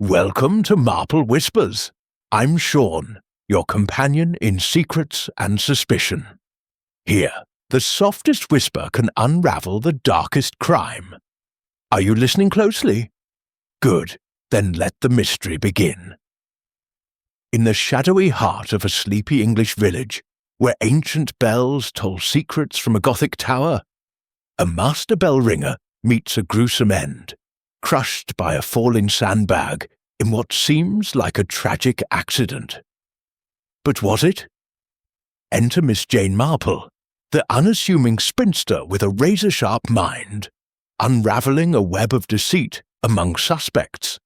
Welcome to Marple Whispers. I'm Sean, your companion in secrets and suspicion. Here, the softest whisper can unravel the darkest crime. Are you listening closely? Good, then let the mystery begin. In the shadowy heart of a sleepy English village, where ancient bells toll secrets from a Gothic tower, a master bellringer meets a gruesome end, crushed by a falling sandbag in what seems like a tragic accident. But was it? Enter Miss Jane Marple, the unassuming spinster with a razor-sharp mind, unravelling a web of deceit among suspects.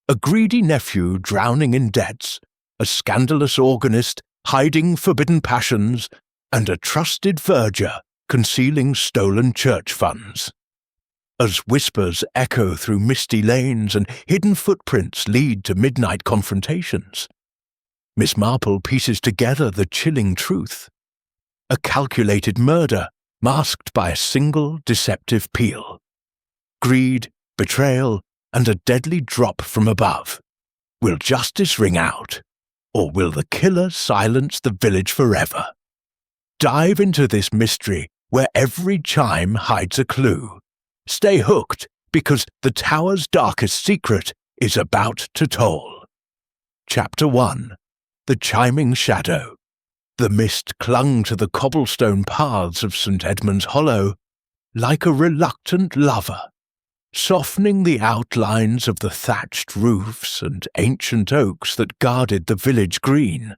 A greedy nephew drowning in debts, a scandalous organist hiding forbidden passions, and a trusted verger concealing stolen church funds. As whispers echo through misty lanes and hidden footprints lead to midnight confrontations, Miss Marple pieces together the chilling truth. A calculated murder masked by a single deceptive peal. Greed, betrayal, and a deadly drop from above. Will justice ring out, or will the killer silence the village forever? Dive into this mystery where every chime hides a clue. Stay hooked, because the tower's darkest secret is about to toll. Chapter 1. The Chiming Shadow. The mist clung to the cobblestone paths of St. Edmund's Hollow like a reluctant lover, softening the outlines of the thatched roofs and ancient oaks that guarded the village green.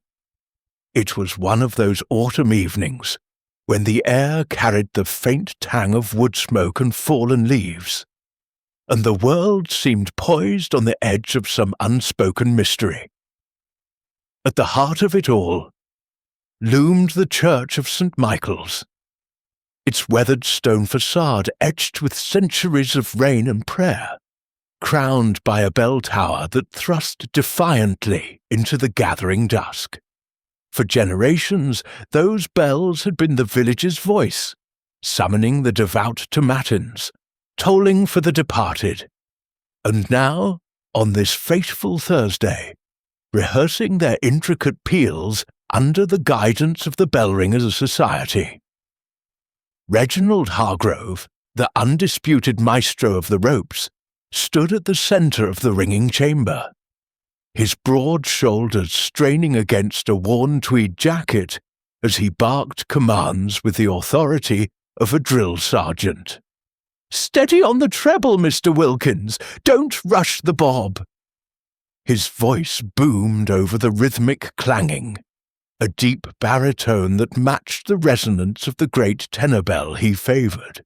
It was one of those autumn evenings when the air carried the faint tang of wood smoke and fallen leaves, and the world seemed poised on the edge of some unspoken mystery. At the heart of it all loomed the church of St. Michael's, its weathered stone facade etched with centuries of rain and prayer, crowned by a bell tower that thrust defiantly into the gathering dusk. For generations, those bells had been the village's voice, summoning the devout to matins, tolling for the departed. And now, on this fateful Thursday, rehearsing their intricate peals under the guidance of the Bellringers Society. Reginald Hargrove, the undisputed maestro of the ropes, stood at the centre of the ringing chamber, his broad shoulders straining against a worn tweed jacket as he barked commands with the authority of a drill sergeant. "Steady on the treble, Mr. Wilkins! Don't rush the bob!" His voice boomed over the rhythmic clanging, a deep baritone that matched the resonance of the great tenor bell he favoured.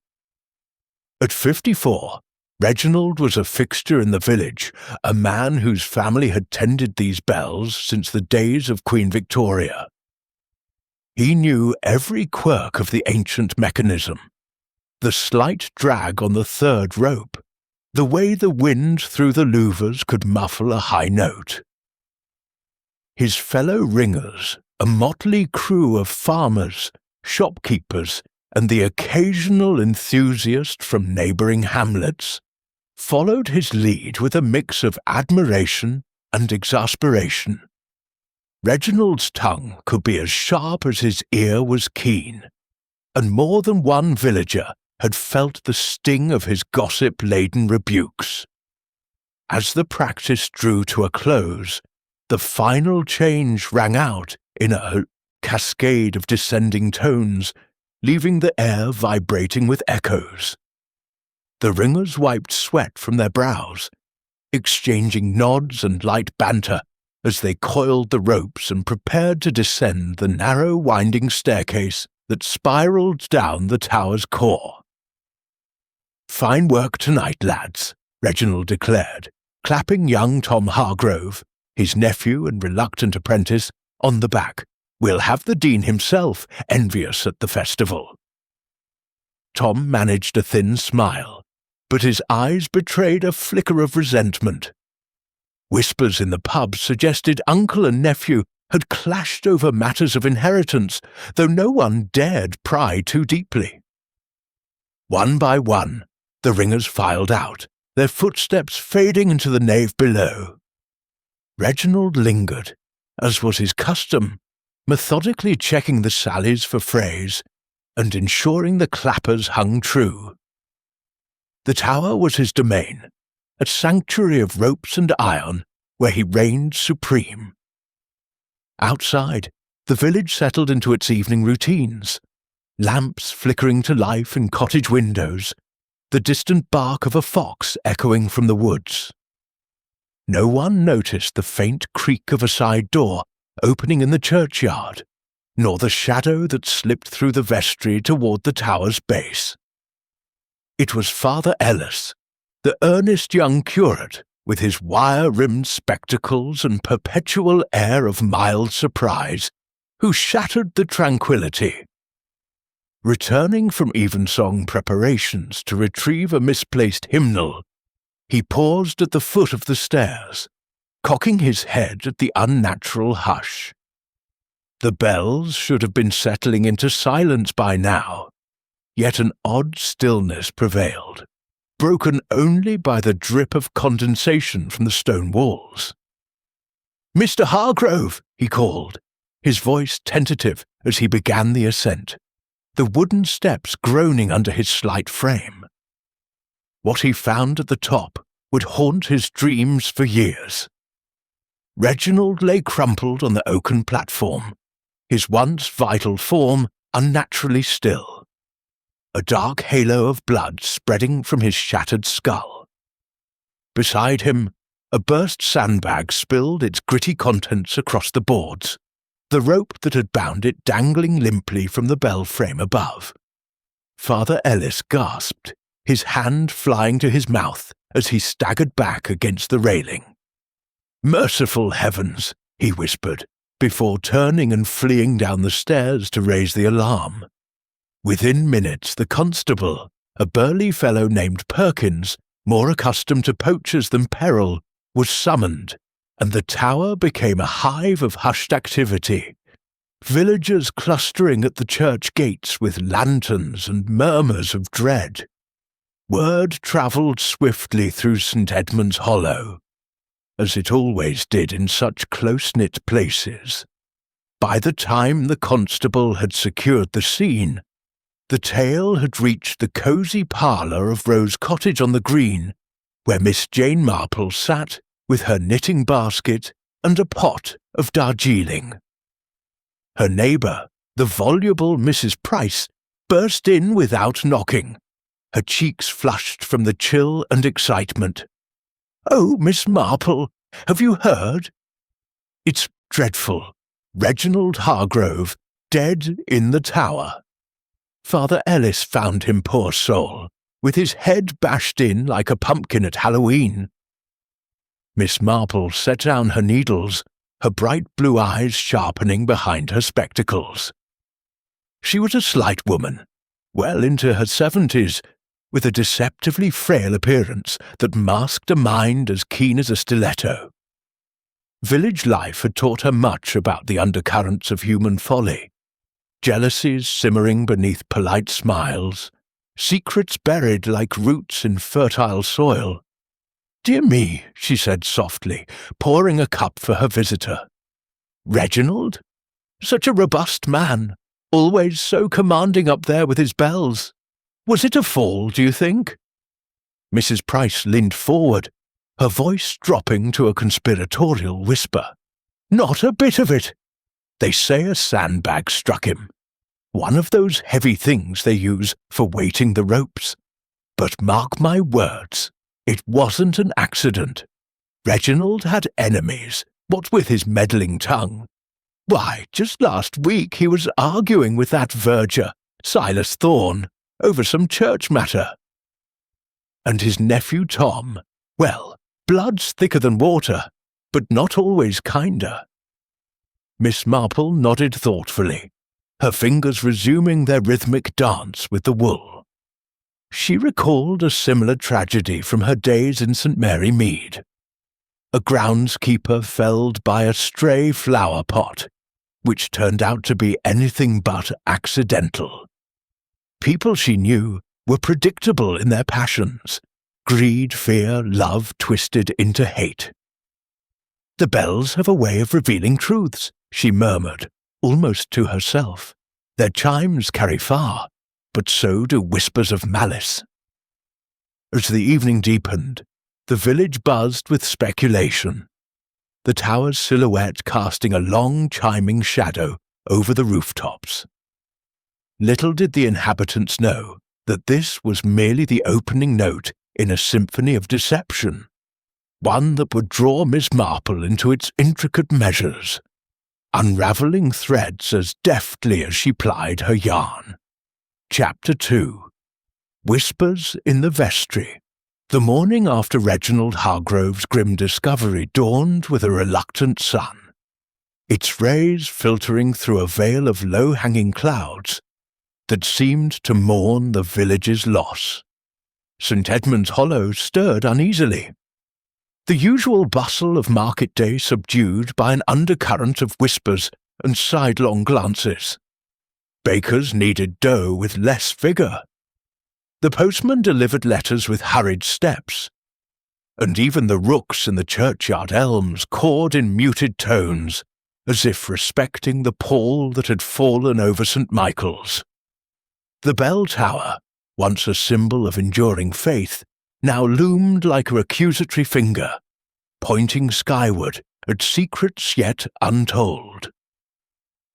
At 54, Reginald was a fixture in the village, a man whose family had tended these bells since the days of Queen Victoria. He knew every quirk of the ancient mechanism, the slight drag on the third rope, the way the wind through the louvers could muffle a high note. His fellow ringers, a motley crew of farmers, shopkeepers, and the occasional enthusiast from neighbouring hamlets, followed his lead with a mix of admiration and exasperation. Reginald's tongue could be as sharp as his ear was keen, and more than one villager had felt the sting of his gossip-laden rebukes. As the practice drew to a close, the final change rang out in a cascade of descending tones, leaving the air vibrating with echoes. The ringers wiped sweat from their brows, exchanging nods and light banter as they coiled the ropes and prepared to descend the narrow winding staircase that spiralled down the tower's core. "Fine work tonight, lads," Reginald declared, clapping young Tom Hargrove, his nephew and reluctant apprentice, on the back. "We'll have the dean himself envious at the festival." Tom managed a thin smile, but his eyes betrayed a flicker of resentment. Whispers in the pub suggested uncle and nephew had clashed over matters of inheritance, though no one dared pry too deeply. One by one, the ringers filed out, their footsteps fading into the nave below. Reginald lingered, as was his custom, methodically checking the sallies for frays and ensuring the clappers hung true. The tower was his domain, a sanctuary of ropes and iron where he reigned supreme. Outside, the village settled into its evening routines, lamps flickering to life in cottage windows, the distant bark of a fox echoing from the woods. No one noticed the faint creak of a side door opening in the churchyard, nor the shadow that slipped through the vestry toward the tower's base. It was Father Ellis, the earnest young curate, with his wire-rimmed spectacles and perpetual air of mild surprise, who shattered the tranquillity. Returning from evensong preparations to retrieve a misplaced hymnal, he paused at the foot of the stairs, cocking his head at the unnatural hush. The bells should have been settling into silence by now, yet an odd stillness prevailed, broken only by the drip of condensation from the stone walls. "Mr. Hargrove," he called, his voice tentative as he began the ascent, the wooden steps groaning under his slight frame. What he found at the top would haunt his dreams for years. Reginald lay crumpled on the oaken platform, his once vital form unnaturally still, a dark halo of blood spreading from his shattered skull. Beside him, a burst sandbag spilled its gritty contents across the boards, the rope that had bound it dangling limply from the bell frame above. Father Ellis gasped, his hand flying to his mouth as he staggered back against the railing. "Merciful heavens," he whispered, before turning and fleeing down the stairs to raise the alarm. Within minutes, the constable, a burly fellow named Perkins, more accustomed to poachers than peril, was summoned, and the tower became a hive of hushed activity, villagers clustering at the church gates with lanterns and murmurs of dread. Word travelled swiftly through St. Edmund's Hollow, as it always did in such close-knit places. By the time the constable had secured the scene, the tale had reached the cosy parlour of Rose Cottage on the Green, where Miss Jane Marple sat with her knitting basket and a pot of Darjeeling. Her neighbour, the voluble Mrs. Price, burst in without knocking, her cheeks flushed from the chill and excitement. "Oh, Miss Marple, have you heard? It's dreadful. Reginald Hargrove, dead in the tower. Father Ellis found him, poor soul, with his head bashed in like a pumpkin at Halloween." Miss Marple set down her needles, her bright blue eyes sharpening behind her spectacles. She was a slight woman, well into her 70s, with a deceptively frail appearance that masked a mind as keen as a stiletto. Village life had taught her much about the undercurrents of human folly, jealousies simmering beneath polite smiles, secrets buried like roots in fertile soil. "Dear me," she said softly, pouring a cup for her visitor. "Reginald? Such a robust man, always so commanding up there with his bells. Was it a fall, do you think?" Mrs. Price leaned forward, her voice dropping to a conspiratorial whisper. "Not a bit of it. They say a sandbag struck him. One of those heavy things they use for weighting the ropes. But mark my words, it wasn't an accident. Reginald had enemies, what with his meddling tongue. Why, just last week he was arguing with that verger, Silas Thorne, over some church matter. And his nephew Tom, well, blood's thicker than water, but not always kinder." Miss Marple nodded thoughtfully, her fingers resuming their rhythmic dance with the wool. She recalled a similar tragedy from her days in St. Mary Mead. A groundskeeper felled by a stray flower pot, which turned out to be anything but accidental. People she knew were predictable in their passions, greed, fear, love twisted into hate. "The bells have a way of revealing truths," she murmured, almost to herself. "Their chimes carry far, but so do whispers of malice." As the evening deepened, the village buzzed with speculation, the tower's silhouette casting a long chiming shadow over the rooftops. Little did the inhabitants know that this was merely the opening note in a symphony of deception, one that would draw Miss Marple into its intricate measures, unravelling threads as deftly as she plied her yarn. Chapter 2. Whispers in the Vestry. The morning after Reginald Hargrove's grim discovery dawned with a reluctant sun, its rays filtering through a veil of low-hanging clouds that seemed to mourn the village's loss. St. Edmund's Hollow stirred uneasily, the usual bustle of market day subdued by an undercurrent of whispers and sidelong glances. Bakers kneaded dough with less vigour. The postman delivered letters with hurried steps, and even the rooks in the churchyard elms cawed in muted tones, as if respecting the pall that had fallen over St. Michael's. The bell tower, once a symbol of enduring faith, now loomed like a accusatory finger, pointing skyward at secrets yet untold.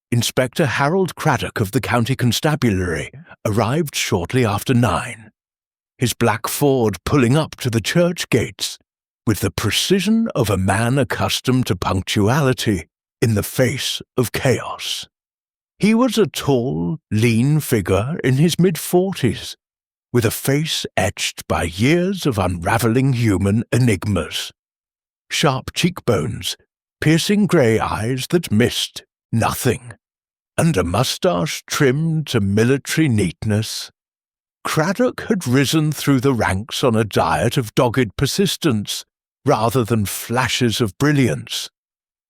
Inspector Harold Craddock of the County Constabulary arrived shortly after 9, his black Ford pulling up to the church gates with the precision of a man accustomed to punctuality in the face of chaos. He was a tall, lean figure in his mid-40s, with a face etched by years of unravelling human enigmas. Sharp cheekbones, piercing grey eyes that missed nothing, and a moustache trimmed to military neatness. Craddock had risen through the ranks on a diet of dogged persistence rather than flashes of brilliance,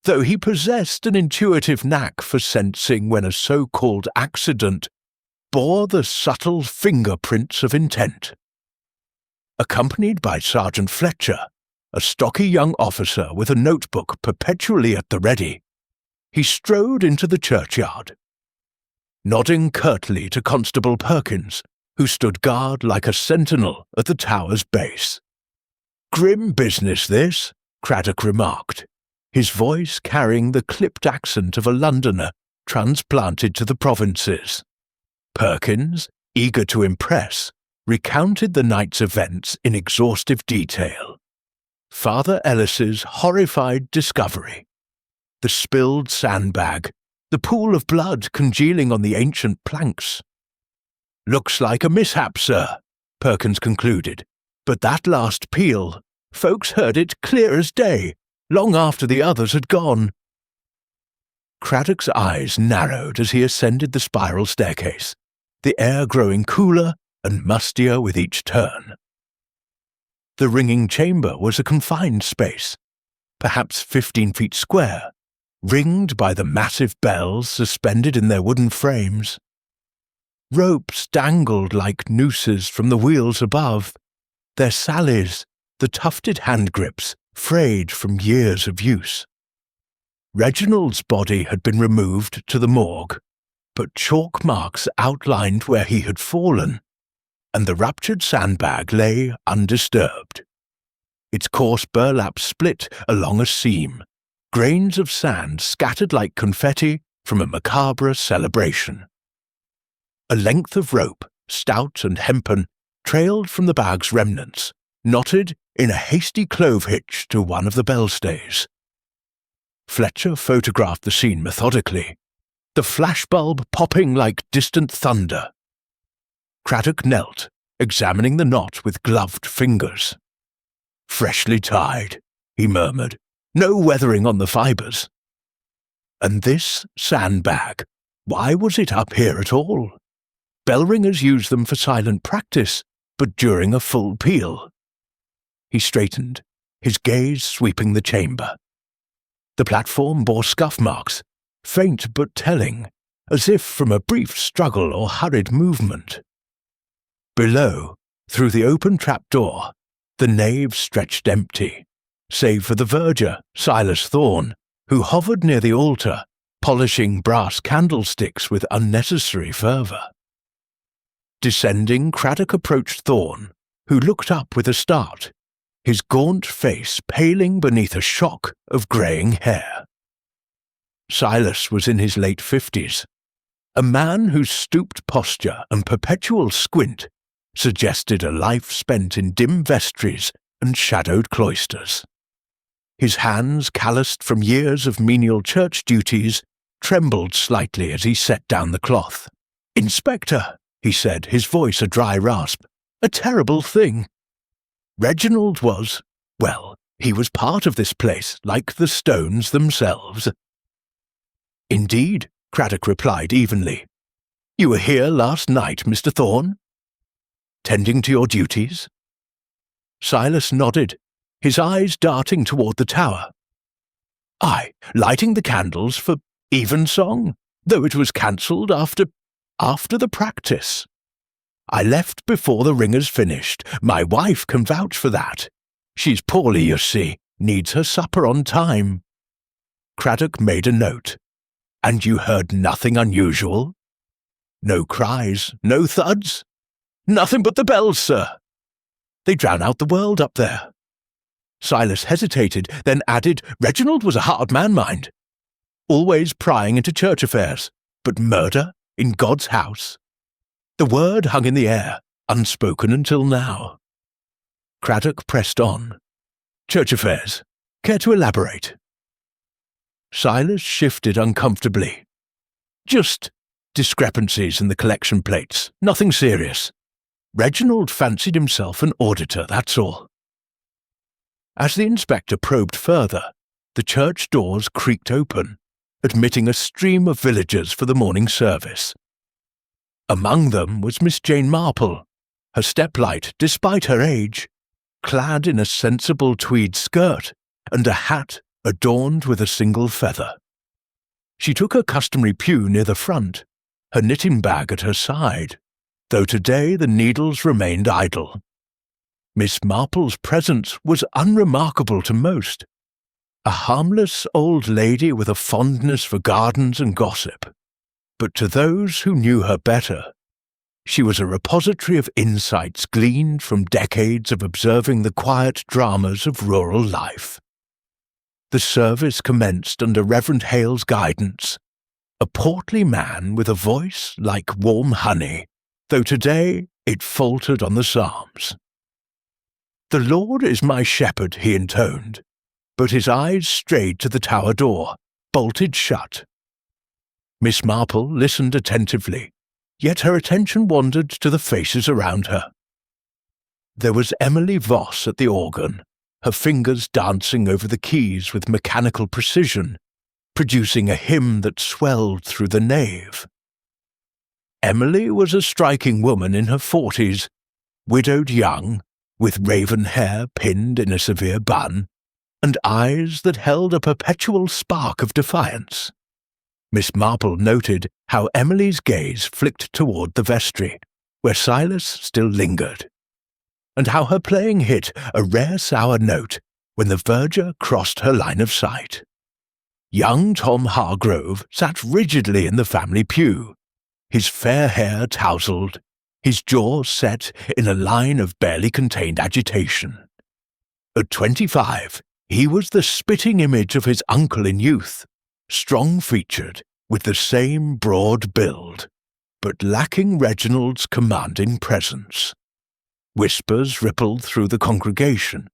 though he possessed an intuitive knack for sensing when a so-called accident bore the subtle fingerprints of intent. Accompanied by Sergeant Fletcher, a stocky young officer with a notebook perpetually at the ready, he strode into the churchyard, nodding curtly to Constable Perkins, who stood guard like a sentinel at the tower's base. "Grim business, this," Craddock remarked, his voice carrying the clipped accent of a Londoner transplanted to the provinces. Perkins, eager to impress, recounted the night's events in exhaustive detail. Father Ellis's horrified discovery, the spilled sandbag, the pool of blood congealing on the ancient planks. "Looks like a mishap, sir," Perkins concluded, "but that last peal, folks heard it clear as day, long after the others had gone." Craddock's eyes narrowed as he ascended the spiral staircase, the air growing cooler and mustier with each turn. The ringing chamber was a confined space, perhaps 15 feet square, ringed by the massive bells suspended in their wooden frames. Ropes dangled like nooses from the wheels above, their sallies, the tufted handgrips, frayed from years of use. Reginald's body had been removed to the morgue, but chalk marks outlined where he had fallen, and the ruptured sandbag lay undisturbed. Its coarse burlap split along a seam, grains of sand scattered like confetti from a macabre celebration. A length of rope, stout and hempen, trailed from the bag's remnants, knotted in a hasty clove hitch to one of the bell stays. Fletcher photographed the scene methodically, the flashbulb popping like distant thunder. Craddock knelt, examining the knot with gloved fingers. "Freshly tied," he murmured. "No weathering on the fibres." And this sandbag, why was it up here at all? Bellringers use them for silent practice, but during a full peal. He straightened, his gaze sweeping the chamber. The platform bore scuff marks, faint but telling, as if from a brief struggle or hurried movement. Below, through the open trapdoor, the nave stretched empty, save for the verger, Silas Thorne, who hovered near the altar, polishing brass candlesticks with unnecessary fervour. Descending, Craddock approached Thorne, who looked up with a start, his gaunt face paling beneath a shock of greying hair. Silas was in his late 50s, a man whose stooped posture and perpetual squint suggested a life spent in dim vestries and shadowed cloisters. His hands, calloused from years of menial church duties, trembled slightly as he set down the cloth. "Inspector," he said, his voice a dry rasp, "a terrible thing. Reginald was, well, he was part of this place, like the stones themselves." "Indeed," Craddock replied evenly. "You were here last night, Mr. Thorne? Tending to your duties?" Silas nodded, his eyes darting toward the tower. "Aye, lighting the candles for evensong, though it was cancelled after the practice. I left before the ringers finished. My wife can vouch for that. She's poorly, you see, needs her supper on time." Craddock made a note. "And you heard nothing unusual? No cries, no thuds?" "Nothing but the bells, sir. They drown out the world up there." Silas hesitated, then added, "Reginald was a hard man, mind. Always prying into church affairs, but murder in God's house. The word hung in the air, unspoken until now." Craddock pressed on. "Church affairs. Care to elaborate?" Silas shifted uncomfortably. "Just discrepancies in the collection plates. Nothing serious. Reginald fancied himself an auditor, that's all." As the inspector probed further, the church doors creaked open, admitting a stream of villagers for the morning service. Among them was Miss Jane Marple, her steplight, despite her age, clad in a sensible tweed skirt and a hat adorned with a single feather. She took her customary pew near the front, her knitting bag at her side, though today the needles remained idle. Miss Marple's presence was unremarkable to most, a harmless old lady with a fondness for gardens and gossip, but to those who knew her better, she was a repository of insights gleaned from decades of observing the quiet dramas of rural life. The service commenced under Reverend Hale's guidance, a portly man with a voice like warm honey, though today it faltered on the psalms. "The Lord is my shepherd," he intoned, but his eyes strayed to the tower door, bolted shut. Miss Marple listened attentively, yet her attention wandered to the faces around her. There was Emily Voss at the organ, her fingers dancing over the keys with mechanical precision, producing a hymn that swelled through the nave. Emily was a striking woman in her 40s, widowed young, with raven hair pinned in a severe bun, and eyes that held a perpetual spark of defiance. Miss Marple noted how Emily's gaze flicked toward the vestry, where Silas still lingered, and how her playing hit a rare sour note when the verger crossed her line of sight. Young Tom Hargrove sat rigidly in the family pew, his fair hair tousled, his jaw set in a line of barely contained agitation. At 25, he was the spitting image of his uncle in youth, strong-featured, with the same broad build, but lacking Reginald's commanding presence. Whispers rippled through the congregation.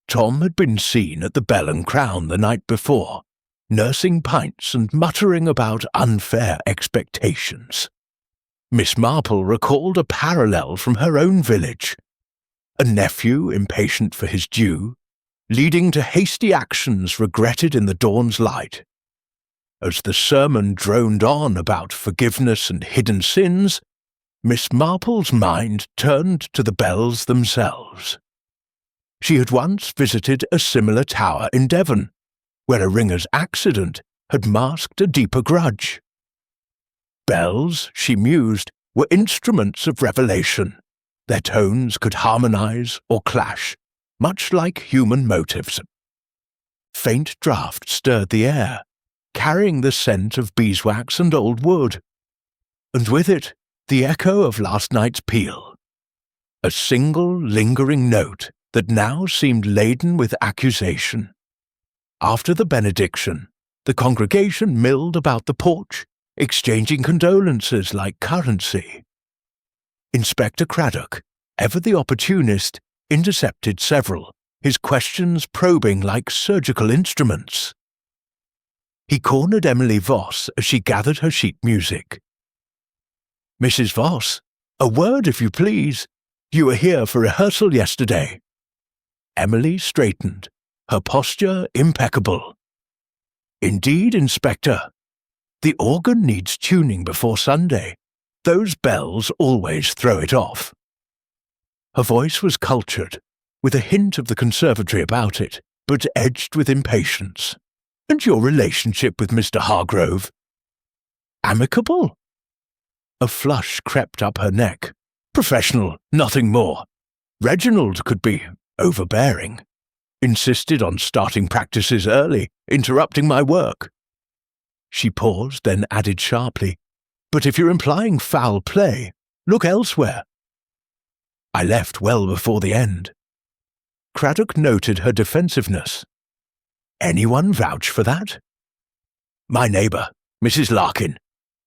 Tom had been seen at the Bell and Crown the night before, nursing pints and muttering about unfair expectations. Miss Marple recalled a parallel from her own village. A nephew impatient for his due, leading to hasty actions regretted in the dawn's light. As the sermon droned on about forgiveness and hidden sins, Miss Marple's mind turned to the bells themselves. She had once visited a similar tower in Devon, where a ringer's accident had masked a deeper grudge. Bells, she mused, were instruments of revelation. Their tones could harmonize or clash, much like human motives. Faint draughts stirred the air, carrying the scent of beeswax and old wood, and with it the echo of last night's peal. A single lingering note that now seemed laden with accusation. After the benediction, the congregation milled about the porch, exchanging condolences like currency. Inspector Craddock, ever the opportunist, intercepted several, his questions probing like surgical instruments. He cornered Emily Voss as she gathered her sheet music. "Mrs. Voss, a word if you please. You were here for rehearsal yesterday." Emily straightened, her posture impeccable. "Indeed, Inspector. The organ needs tuning before Sunday. Those bells always throw it off." Her voice was cultured, with a hint of the conservatory about it, but edged with impatience. "And your relationship with Mr. Hargrove?" "Amicable?" A flush crept up her neck. "Professional, nothing more. Reginald could be overbearing. Insisted on starting practices early, interrupting my work." She paused, then added sharply, "But if you're implying foul play, look elsewhere." "I left well before the end." Craddock noted her defensiveness. "Anyone vouch for that?" "My neighbour, Mrs. Larkin.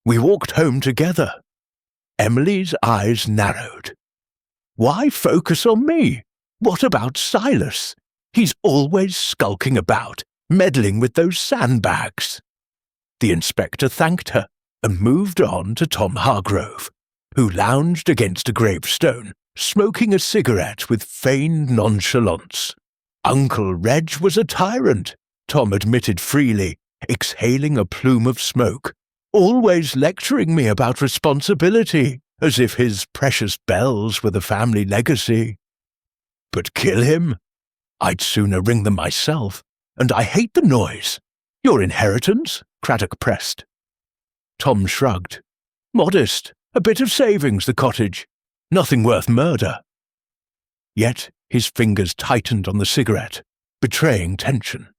We walked home together." Emily's eyes narrowed. "Why focus on me? What about Silas? He's always skulking about, meddling with those sandbags." The inspector thanked her and moved on to Tom Hargrove, who lounged against a gravestone, smoking a cigarette with feigned nonchalance. "Uncle Reg was a tyrant," Tom admitted freely, exhaling a plume of smoke, "always lecturing me about responsibility, as if his precious bells were the family legacy. But kill him? I'd sooner ring them myself, and I hate the noise. Your inheritance?" Craddock pressed. Tom shrugged. "Modest, a bit of savings, the cottage. Nothing worth murder." Yet his fingers tightened on the cigarette, betraying tension.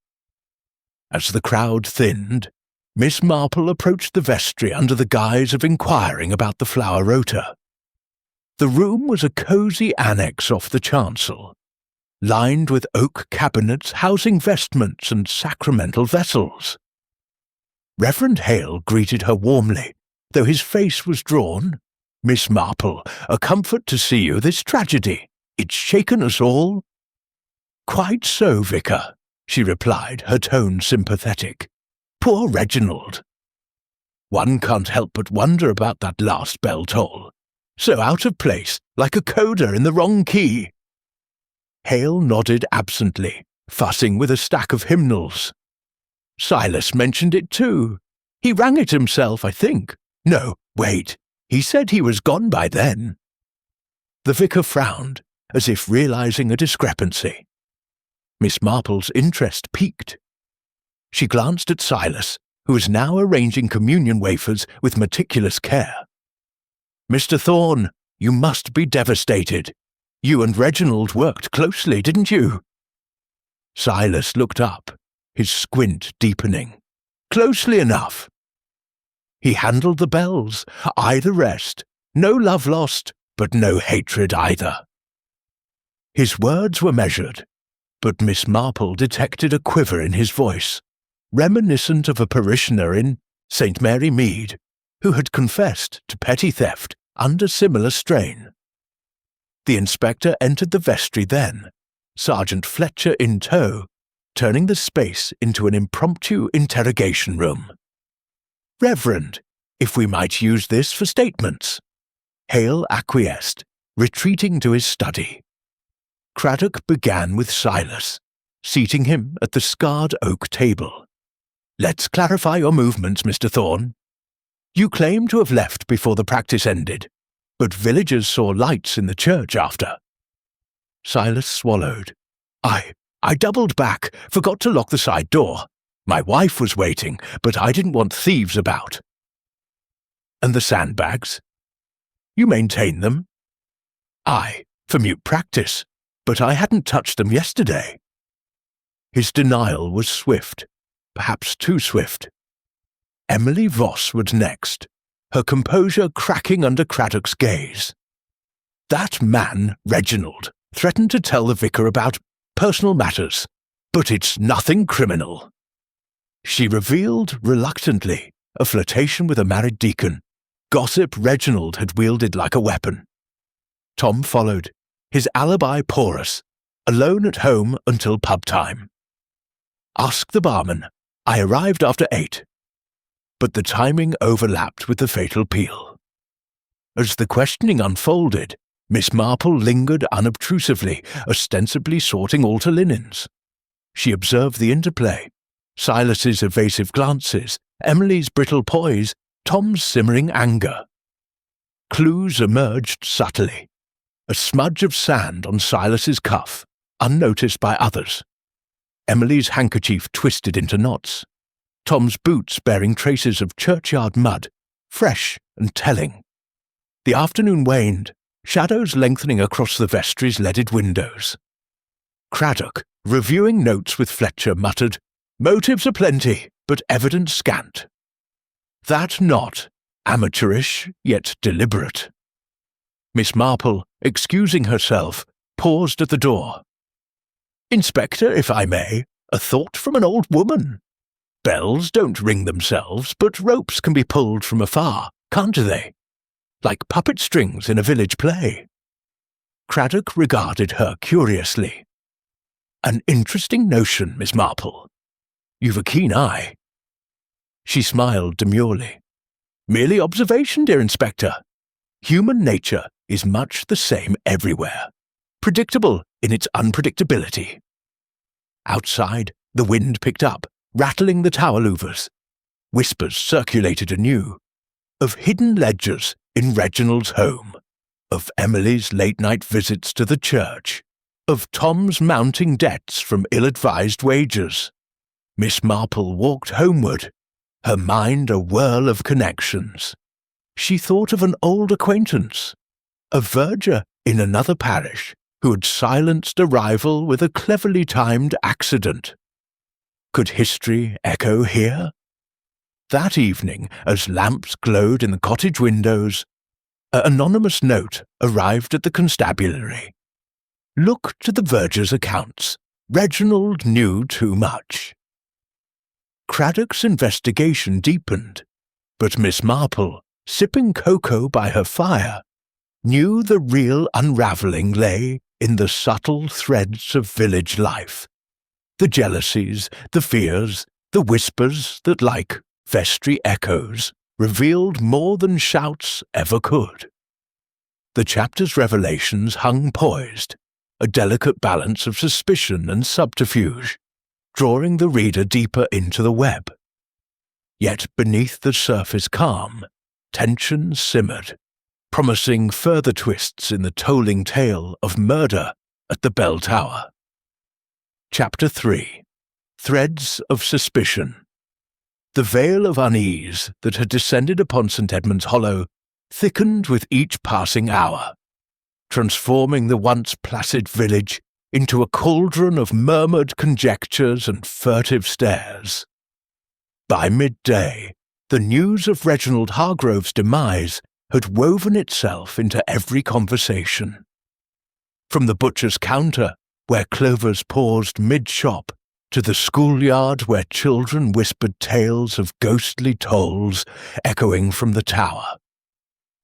As the crowd thinned, Miss Marple approached the vestry under the guise of inquiring about the flower rota. The room was a cosy annex off the chancel, lined with oak cabinets housing vestments and sacramental vessels. Reverend Hale greeted her warmly, though his face was drawn. "Miss Marple, a comfort to see you this tragedy. It's shaken us all." "Quite so, Vicar," she replied, her tone sympathetic. "Poor Reginald. One can't help but wonder about that last bell toll. So out of place, like a coda in the wrong key." Hale nodded absently, fussing with a stack of hymnals. "Silas mentioned it too. He rang it himself, I think. No, wait, he said he was gone by then." The vicar frowned, as if realizing a discrepancy. Miss Marple's interest piqued. She glanced at Silas, who was now arranging communion wafers with meticulous care. "Mr. Thorne, you must be devastated. You and Reginald worked closely, didn't you?" Silas looked up, his squint deepening. "Closely enough." "He handled the bells, I the rest. No love lost, but no hatred either." His words were measured, but Miss Marple detected a quiver in his voice, reminiscent of a parishioner in St. Mary Mead, who had confessed to petty theft under similar strain. The inspector entered the vestry then, Sergeant Fletcher in tow, turning the space into an impromptu interrogation room. "Reverend, if we might use this for statements." Hale acquiesced, retreating to his study. Craddock began with Silas, seating him at the scarred oak table. "Let's clarify your movements, Mr. Thorne. You claim to have left before the practice ended, but villagers saw lights in the church after." Silas swallowed. I doubled back, forgot to lock the side door. My wife was waiting, but I didn't want thieves about." "And the sandbags? You maintain them?" "Aye, for mute practice. But I hadn't touched them yesterday. His denial was swift, perhaps too swift. Emily Voss was next, her composure cracking under Craddock's gaze. That man, Reginald, threatened to tell the vicar about personal matters, but it's nothing criminal. She revealed, reluctantly, a flirtation with a married deacon, gossip Reginald had wielded like a weapon. Tom followed, his alibi porous, alone at home until pub time. Ask the barman. I arrived after 8. But the timing overlapped with the fatal peal. As the questioning unfolded, Miss Marple lingered unobtrusively, ostensibly sorting altar linens. She observed the interplay, Silas's evasive glances, Emily's brittle poise, Tom's simmering anger. Clues emerged subtly. A smudge of sand on Silas's cuff, unnoticed by others. Emily's handkerchief twisted into knots. Tom's boots bearing traces of churchyard mud, fresh and telling. The afternoon waned, shadows lengthening across the vestry's leaded windows. Craddock, reviewing notes with Fletcher, muttered, "Motives aplenty, but evidence scant." That not, amateurish yet deliberate. Miss Marple, excusing herself, paused at the door. "Inspector, if I may, a thought from an old woman. Bells don't ring themselves, but ropes can be pulled from afar, can't they? Like puppet strings in a village play." Craddock regarded her curiously. "An interesting notion, Miss Marple. You've a keen eye." She smiled demurely. "Merely observation, dear Inspector. Human nature is much the same everywhere, predictable in its unpredictability." Outside, the wind picked up, rattling the tower louvers. Whispers circulated anew, of hidden ledgers in Reginald's home, of Emily's late-night visits to the church, of Tom's mounting debts from ill-advised wagers. Miss Marple walked homeward, her mind a whirl of connections. She thought of an old acquaintance, a verger in another parish who had silenced a rival with a cleverly timed accident. Could history echo here? That evening, as lamps glowed in the cottage windows, an anonymous note arrived at the constabulary. "Look to the verger's accounts. Reginald knew too much." Craddock's investigation deepened, but Miss Marple, sipping cocoa by her fire, knew the real unravelling lay in the subtle threads of village life. The jealousies, the fears, the whispers that, like vestry echoes, revealed more than shouts ever could. The chapter's revelations hung poised, a delicate balance of suspicion and subterfuge, drawing the reader deeper into the web. Yet beneath the surface calm, tension simmered, promising further twists in the tolling tale of murder at the bell tower. Chapter 3. Threads of Suspicion. The veil of unease that had descended upon St. Edmund's Hollow thickened with each passing hour, transforming the once placid village into a cauldron of murmured conjectures and furtive stares. By midday, the news of Reginald Hargrove's demise had woven itself into every conversation. From the butcher's counter, where clovers paused mid-shop, to the schoolyard where children whispered tales of ghostly tolls echoing from the tower.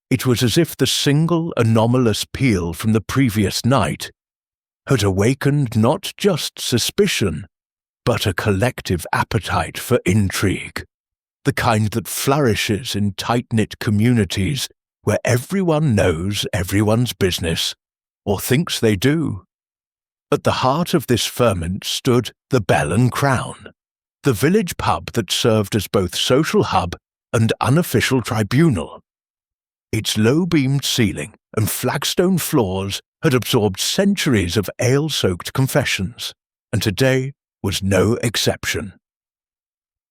It was as if the single anomalous peal from the previous night had awakened not just suspicion, but a collective appetite for intrigue, the kind that flourishes in tight-knit communities where everyone knows everyone's business, or thinks they do. At the heart of this ferment stood the Bell and Crown, the village pub that served as both social hub and unofficial tribunal. Its low-beamed ceiling and flagstone floors had absorbed centuries of ale-soaked confessions, and today was no exception.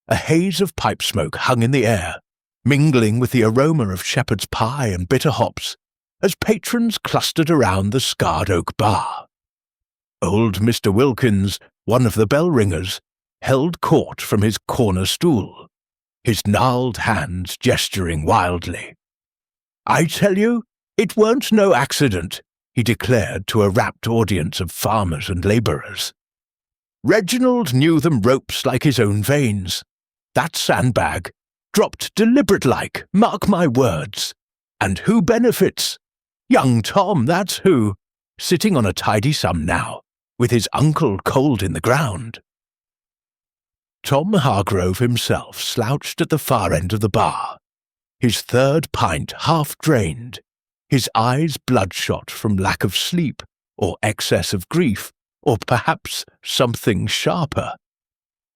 A haze of pipe smoke hung in the air, mingling with the aroma of shepherd's pie and bitter hops, as patrons clustered around the scarred oak bar. Old Mr. Wilkins, one of the Bellringers, held court from his corner stool, his gnarled hands gesturing wildly. "I tell you, it weren't no accident," he declared to a rapt audience of farmers and labourers. "Reginald knew them ropes like his own veins. That sandbag, dropped deliberate-like, mark my words. And who benefits? Young Tom, that's who, sitting on a tidy sum now, with his uncle cold in the ground." Tom Hargrove himself slouched at the far end of the bar, his third pint half drained, his eyes bloodshot from lack of sleep or excess of grief, or perhaps something sharper.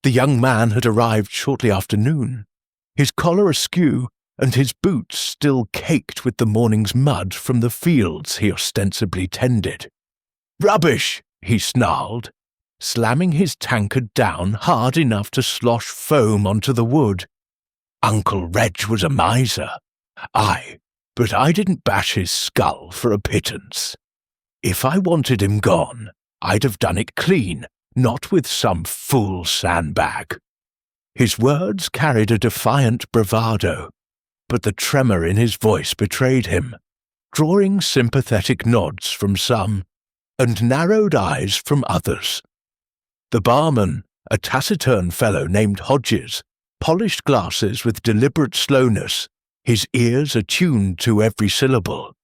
The young man had arrived shortly after noon, his collar askew and his boots still caked with the morning's mud from the fields he ostensibly tended. "Rubbish!" he snarled, slamming his tankard down hard enough to slosh foam onto the wood. Uncle Reg was a miser. Aye, but I didn't bash his skull for a pittance. If I wanted him gone, I'd have done it clean, not with some fool sandbag. His words carried a defiant bravado, but the tremor in his voice betrayed him, drawing sympathetic nods from some, and narrowed eyes from others. The barman, a taciturn fellow named Hodges, polished glasses with deliberate slowness, his ears attuned to every syllable.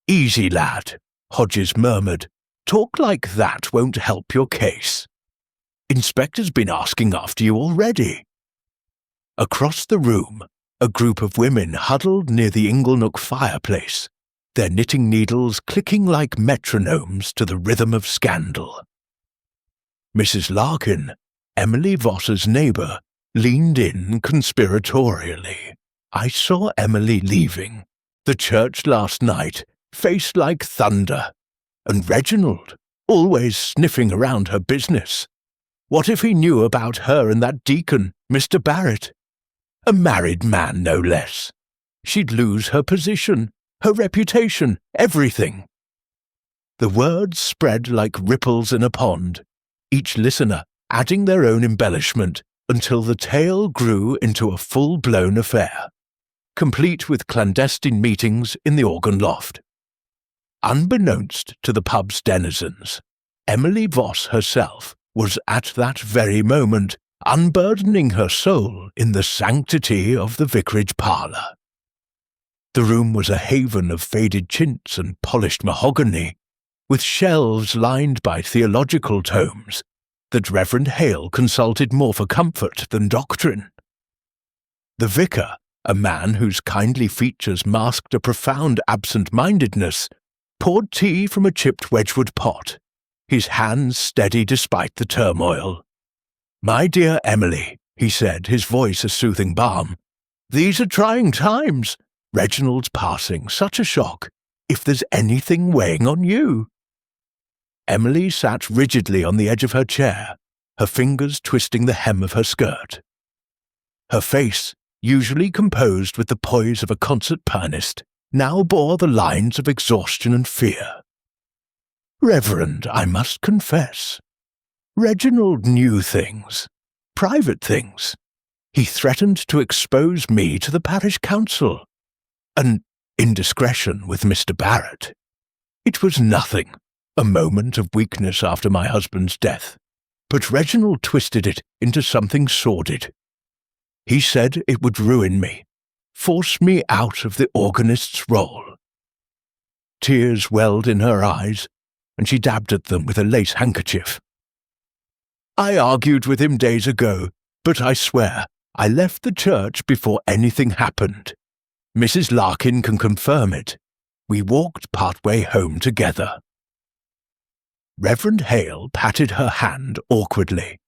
"Easy, lad," Hodges murmured. "Talk like that won't help your case. Inspector's been asking after you already." Across the room, a group of women huddled near the Inglenook fireplace, their knitting needles clicking like metronomes to the rhythm of scandal. Mrs. Larkin, Emily Voss's neighbour, leaned in conspiratorially. "I saw Emily leaving the church last night, face like thunder, and Reginald, always sniffing around her business. What if he knew about her and that deacon, Mr. Barrett? A married man, no less. She'd lose her position, her reputation, everything." The words spread like ripples in a pond, each listener adding their own embellishment until the tale grew into a full-blown affair, complete with clandestine meetings in the organ loft. Unbeknownst to the pub's denizens, Emily Voss herself was at that very moment unburdening her soul in the sanctity of the vicarage parlour. The room was a haven of faded chintz and polished mahogany, with shelves lined by theological tomes that Reverend Hale consulted more for comfort than doctrine. The vicar, a man whose kindly features masked a profound absent-mindedness, poured tea from a chipped Wedgwood pot, his hands steady despite the turmoil. "My dear Emily," he said, his voice a soothing balm, "these are trying times. Reginald's passing, such a shock. If there's anything weighing on you." Emily sat rigidly on the edge of her chair, her fingers twisting the hem of her skirt. Her face, usually composed with the poise of a concert pianist, now bore the lines of exhaustion and fear. "Reverend, I must confess. Reginald knew things, private things. He threatened to expose me to the parish council. An indiscretion with Mr. Barrett. It was nothing, a moment of weakness after my husband's death, but Reginald twisted it into something sordid. He said it would ruin me, force me out of the organist's role." Tears welled in her eyes, and she dabbed at them with a lace handkerchief. "I argued with him days ago, but I swear I left the church before anything happened. Mrs. Larkin can confirm it. We walked partway home together." Reverend Hale patted her hand awkwardly,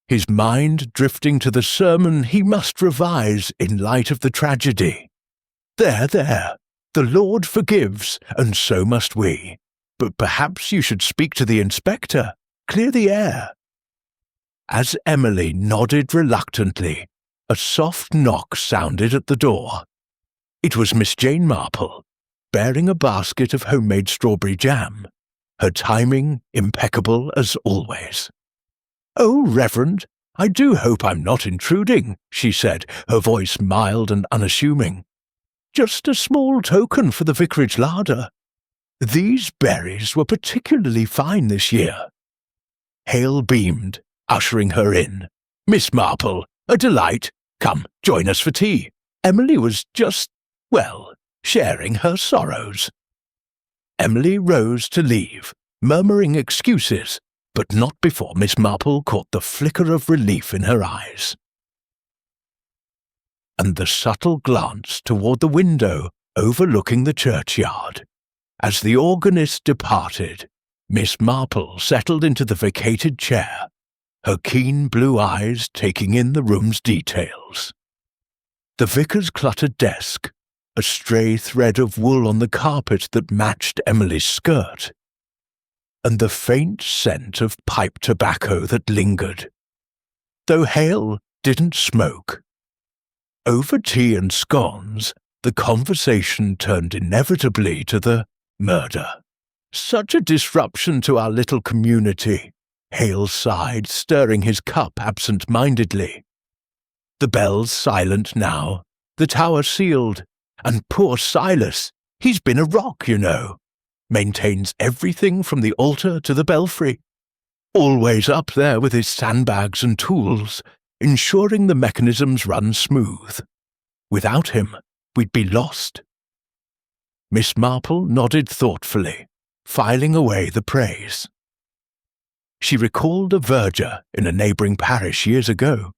his mind drifting to the sermon he must revise in light of the tragedy. "There, the Lord forgives, and so must we. But perhaps you should speak to the inspector, clear the air." As Emily nodded reluctantly, a soft knock sounded at the door. It was Miss Jane Marple, bearing a basket of homemade strawberry jam, her timing impeccable as always. "Oh, Reverend, I do hope I'm not intruding," she said, her voice mild and unassuming. "Just a small token for the vicarage larder. These berries were particularly fine this year." Hale beamed, ushering her in. "Miss Marple, a delight. Come, join us for tea. Emily was just, well, sharing her sorrows." Emily rose to leave, murmuring excuses, but not before Miss Marple caught the flicker of relief in her eyes, and the subtle glance toward the window overlooking the churchyard. As the organist departed, Miss Marple settled into the vacated chair, her keen blue eyes taking in the room's details. The vicar's cluttered desk, a stray thread of wool on the carpet that matched Emily's skirt, and the faint scent of pipe tobacco that lingered, though Hale didn't smoke. Over tea and scones, the conversation turned inevitably to the murder. "Such a disruption to our little community," Hale sighed, stirring his cup absent-mindedly. "The bell's silent now, the tower sealed, and poor Silas, he's been a rock, you know. Maintains everything from the altar to the belfry. Always up there with his sandbags and tools, ensuring the mechanisms run smooth. Without him, we'd be lost." Miss Marple nodded thoughtfully, filing away the praise. She recalled a verger in a neighbouring parish years ago,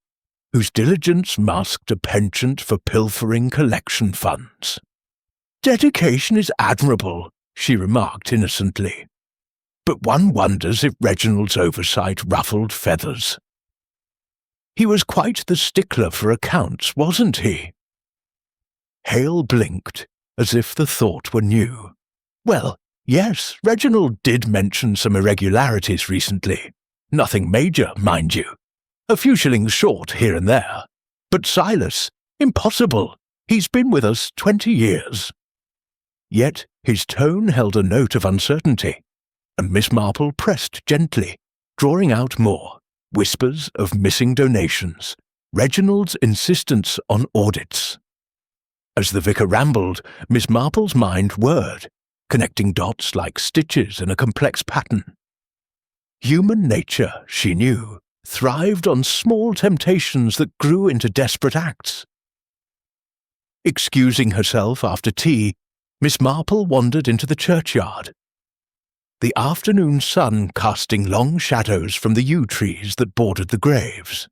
whose diligence masked a penchant for pilfering collection funds. "Dedication is admirable," she remarked innocently, "but one wonders if Reginald's oversight ruffled feathers. He was quite the stickler for accounts, wasn't he?" Hale blinked, as if the thought were new. "Well, yes, Reginald did mention some irregularities recently. Nothing major, mind you. A few shillings short here and there. But Silas, impossible. He's been with us 20 years. Yet his tone held a note of uncertainty, and Miss Marple pressed gently, drawing out more, whispers of missing donations, Reginald's insistence on audits. As the vicar rambled, Miss Marple's mind whirred, connecting dots like stitches in a complex pattern. Human nature, she knew, thrived on small temptations that grew into desperate acts. Excusing herself after tea, Miss Marple wandered into the churchyard. The afternoon sun casting long shadows from the yew trees that bordered the graves.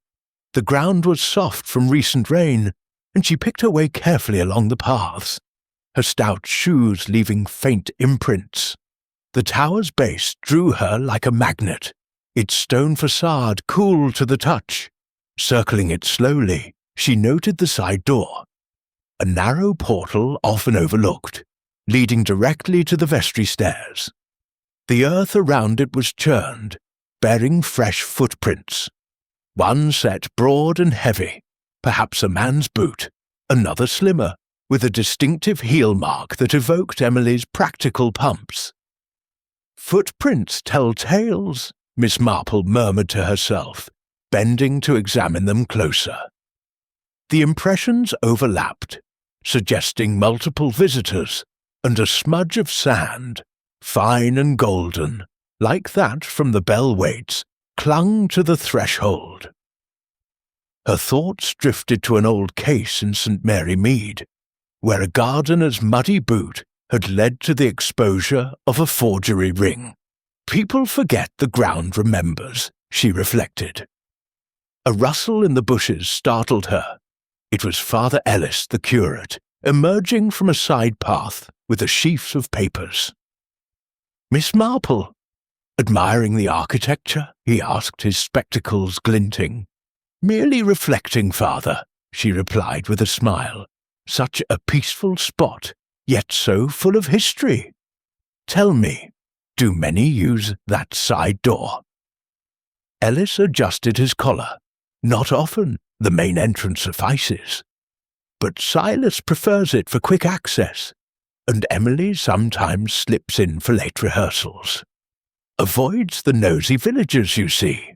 The ground was soft from recent rain, and she picked her way carefully along the paths, her stout shoes leaving faint imprints. The tower's base drew her like a magnet, its stone facade cool to the touch. Circling it slowly, she noted the side door, a narrow portal often overlooked, leading directly to the vestry stairs. The earth around it was churned, bearing fresh footprints. One set broad and heavy, perhaps a man's boot, another slimmer, with a distinctive heel mark that evoked Emily's practical pumps. "Footprints tell tales," Miss Marple murmured to herself, bending to examine them closer. The impressions overlapped, suggesting multiple visitors, and a smudge of sand, fine and golden, like that from the bell weights, clung to the threshold. Her thoughts drifted to an old case in St. Mary Mead, where a gardener's muddy boot had led to the exposure of a forgery ring. People forget, the ground remembers, she reflected. A rustle in the bushes startled her. It was Father Ellis, the curate, emerging from a side path with a sheaf of papers. "Miss Marple," admiring the architecture, he asked, his spectacles glinting. "Merely reflecting, Father," she replied with a smile. "Such a peaceful spot, yet so full of history. Tell me, do many use that side door?" Ellis adjusted his collar. "Not often, the main entrance suffices. But Silas prefers it for quick access, and Emily sometimes slips in for late rehearsals." Avoids the nosy villagers, you see."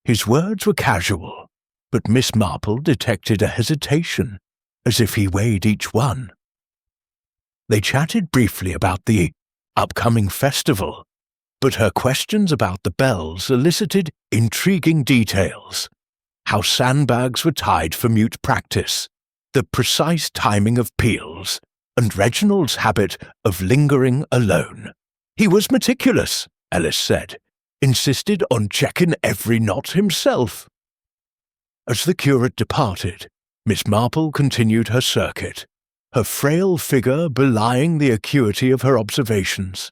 His words were casual, but Miss Marple detected a hesitation, as if he weighed each one. They chatted briefly about the upcoming festival, but her questions about the bells elicited intriguing details: how sandbags were tied for mute practice, the precise timing of peals, and Reginald's habit of lingering alone. "He was meticulous," Ellis said, "insisted on checking every knot himself." As the curate departed, Miss Marple continued her circuit, her frail figure belying the acuity of her observations.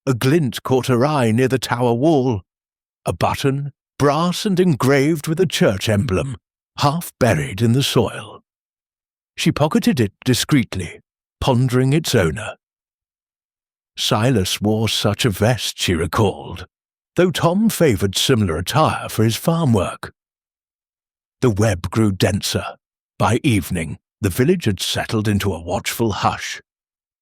A glint caught her eye near the tower wall, a button, brass and engraved with a church emblem, half buried in the soil. She pocketed it discreetly, pondering its owner. Silas wore such a vest, she recalled, though Tom favoured similar attire for his farm work. The web grew denser. By evening, the village had settled into a watchful hush,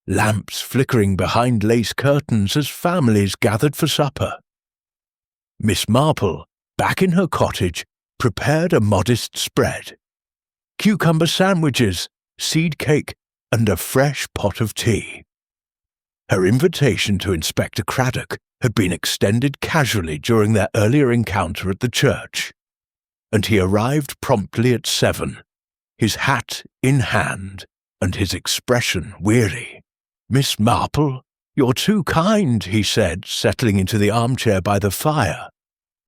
lamps flickering behind lace curtains as families gathered for supper. Miss Marple, back in her cottage, prepared a modest spread: cucumber sandwiches, seed cake, and a fresh pot of tea. Her invitation to Inspector Craddock had been extended casually during their earlier encounter at the church, and he arrived promptly at 7, his hat in hand and his expression weary. "Miss Marple, you're too kind," he said, settling into the armchair by the fire.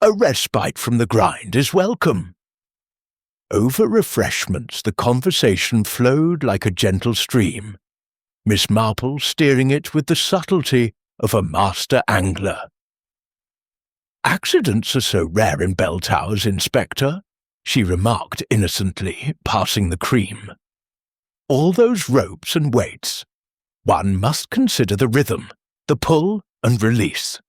"A respite from the grind is welcome." Over refreshments the conversation flowed like a gentle stream, Miss Marple steering it with the subtlety of a master angler. "Accidents are so rare in bell towers, Inspector," she remarked innocently, passing the cream. "All those ropes and weights. One must consider the rhythm, the pull and release.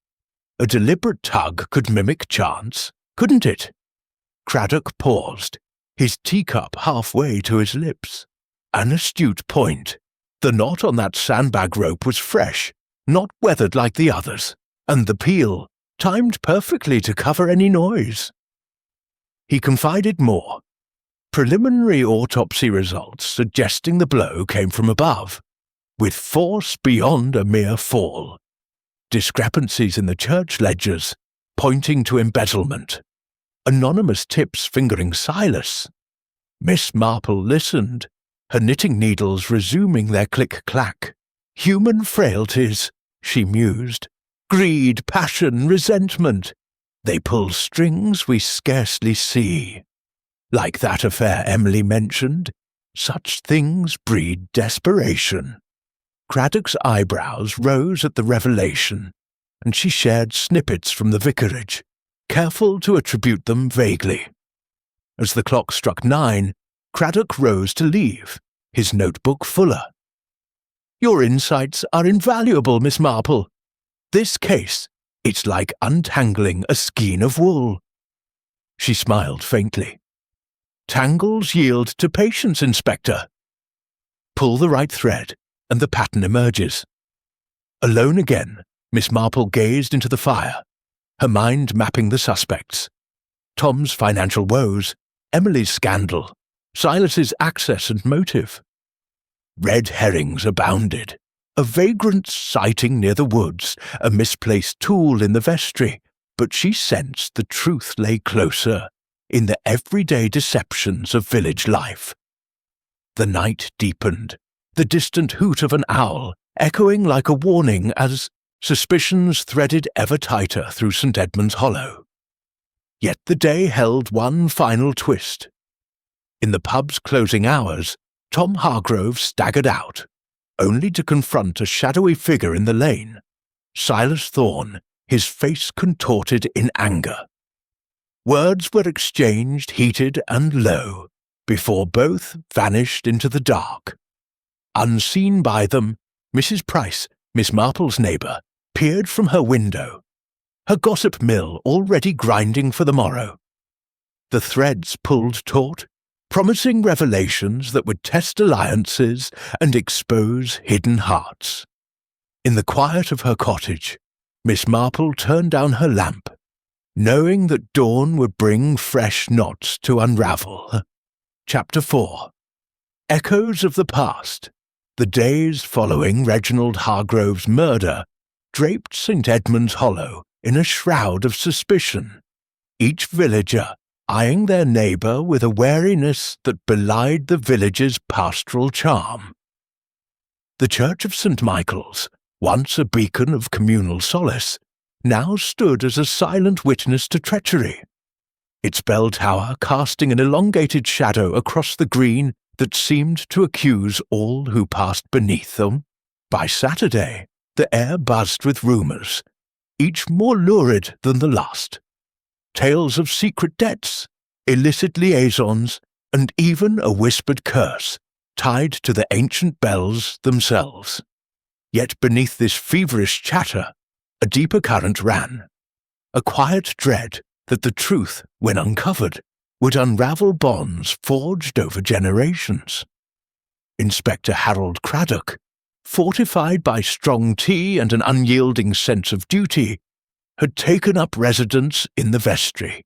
A deliberate tug could mimic chance, couldn't it?" Craddock paused, his teacup halfway to his lips. "An astute point. The knot on that sandbag rope was fresh, not weathered like the others, and the peel timed perfectly to cover any noise." He confided more. Preliminary autopsy results suggesting the blow came from above, with force beyond a mere fall. Discrepancies in the church ledgers, pointing to embezzlement. Anonymous tips fingering Silas. Miss Marple listened, her knitting needles resuming their click-clack. "Human frailties," she mused. "Greed, passion, resentment. They pull strings we scarcely see. Like that affair Emily mentioned, such things breed desperation." Craddock's eyebrows rose at the revelation, and she shared snippets from the vicarage, careful to attribute them vaguely. As the clock struck 9, Craddock rose to leave, his notebook fuller. "Your insights are invaluable, Miss Marple. This case, it's like untangling a skein of wool." She smiled faintly. "Tangles yield to patience, Inspector. Pull the right thread, and the pattern emerges." Alone again, Miss Marple gazed into the fire, her mind mapping the suspects. Tom's financial woes, Emily's scandal, Silas's access and motive. Red herrings abounded. A vagrant's sighting near the woods, a misplaced tool in the vestry, but she sensed the truth lay closer, in the everyday deceptions of village life. The night deepened, the distant hoot of an owl echoing like a warning as suspicions threaded ever tighter through St. Edmund's Hollow. Yet the day held one final twist. In the pub's closing hours, Tom Hargrove staggered out, only to confront a shadowy figure in the lane, Silas Thorne, his face contorted in anger. Words were exchanged heated and low, before both vanished into the dark. Unseen by them, Mrs. Price, Miss Marple's neighbour, peered from her window, her gossip mill already grinding for the morrow. The threads pulled taut, promising revelations that would test alliances and expose hidden hearts. In the quiet of her cottage, Miss Marple turned down her lamp, knowing that dawn would bring fresh knots to unravel. Chapter 4. Echoes of the past. The days following Reginald Hargrove's murder draped St. Edmund's Hollow in a shroud of suspicion, each villager eyeing their neighbour with a wariness that belied the village's pastoral charm. The Church of St. Michael's, once a beacon of communal solace, now stood as a silent witness to treachery, its bell tower casting an elongated shadow across the green that seemed to accuse all who passed beneath them. By Saturday, the air buzzed with rumours, each more lurid than the last. Tales of secret debts, illicit liaisons, and even a whispered curse tied to the ancient bells themselves. Yet beneath this feverish chatter, a deeper current ran, a quiet dread that the truth, when uncovered, would unravel bonds forged over generations. Inspector Harold Craddock, fortified by strong tea and an unyielding sense of duty, had taken up residence in the vestry,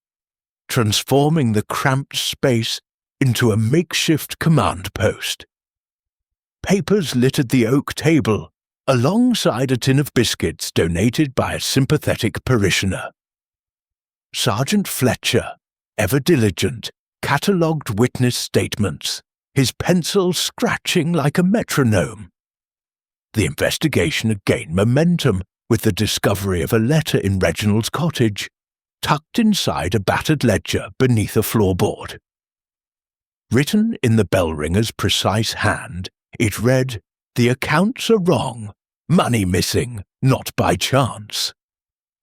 transforming the cramped space into a makeshift command post. Papers littered the oak table, alongside a tin of biscuits donated by a sympathetic parishioner. Sergeant Fletcher, ever diligent, catalogued witness statements, his pencil scratching like a metronome. The investigation had gained momentum with the discovery of a letter in Reginald's cottage, tucked inside a battered ledger beneath a floorboard. Written in the Bellringer's precise hand, it read, "The accounts are wrong, money missing, not by chance.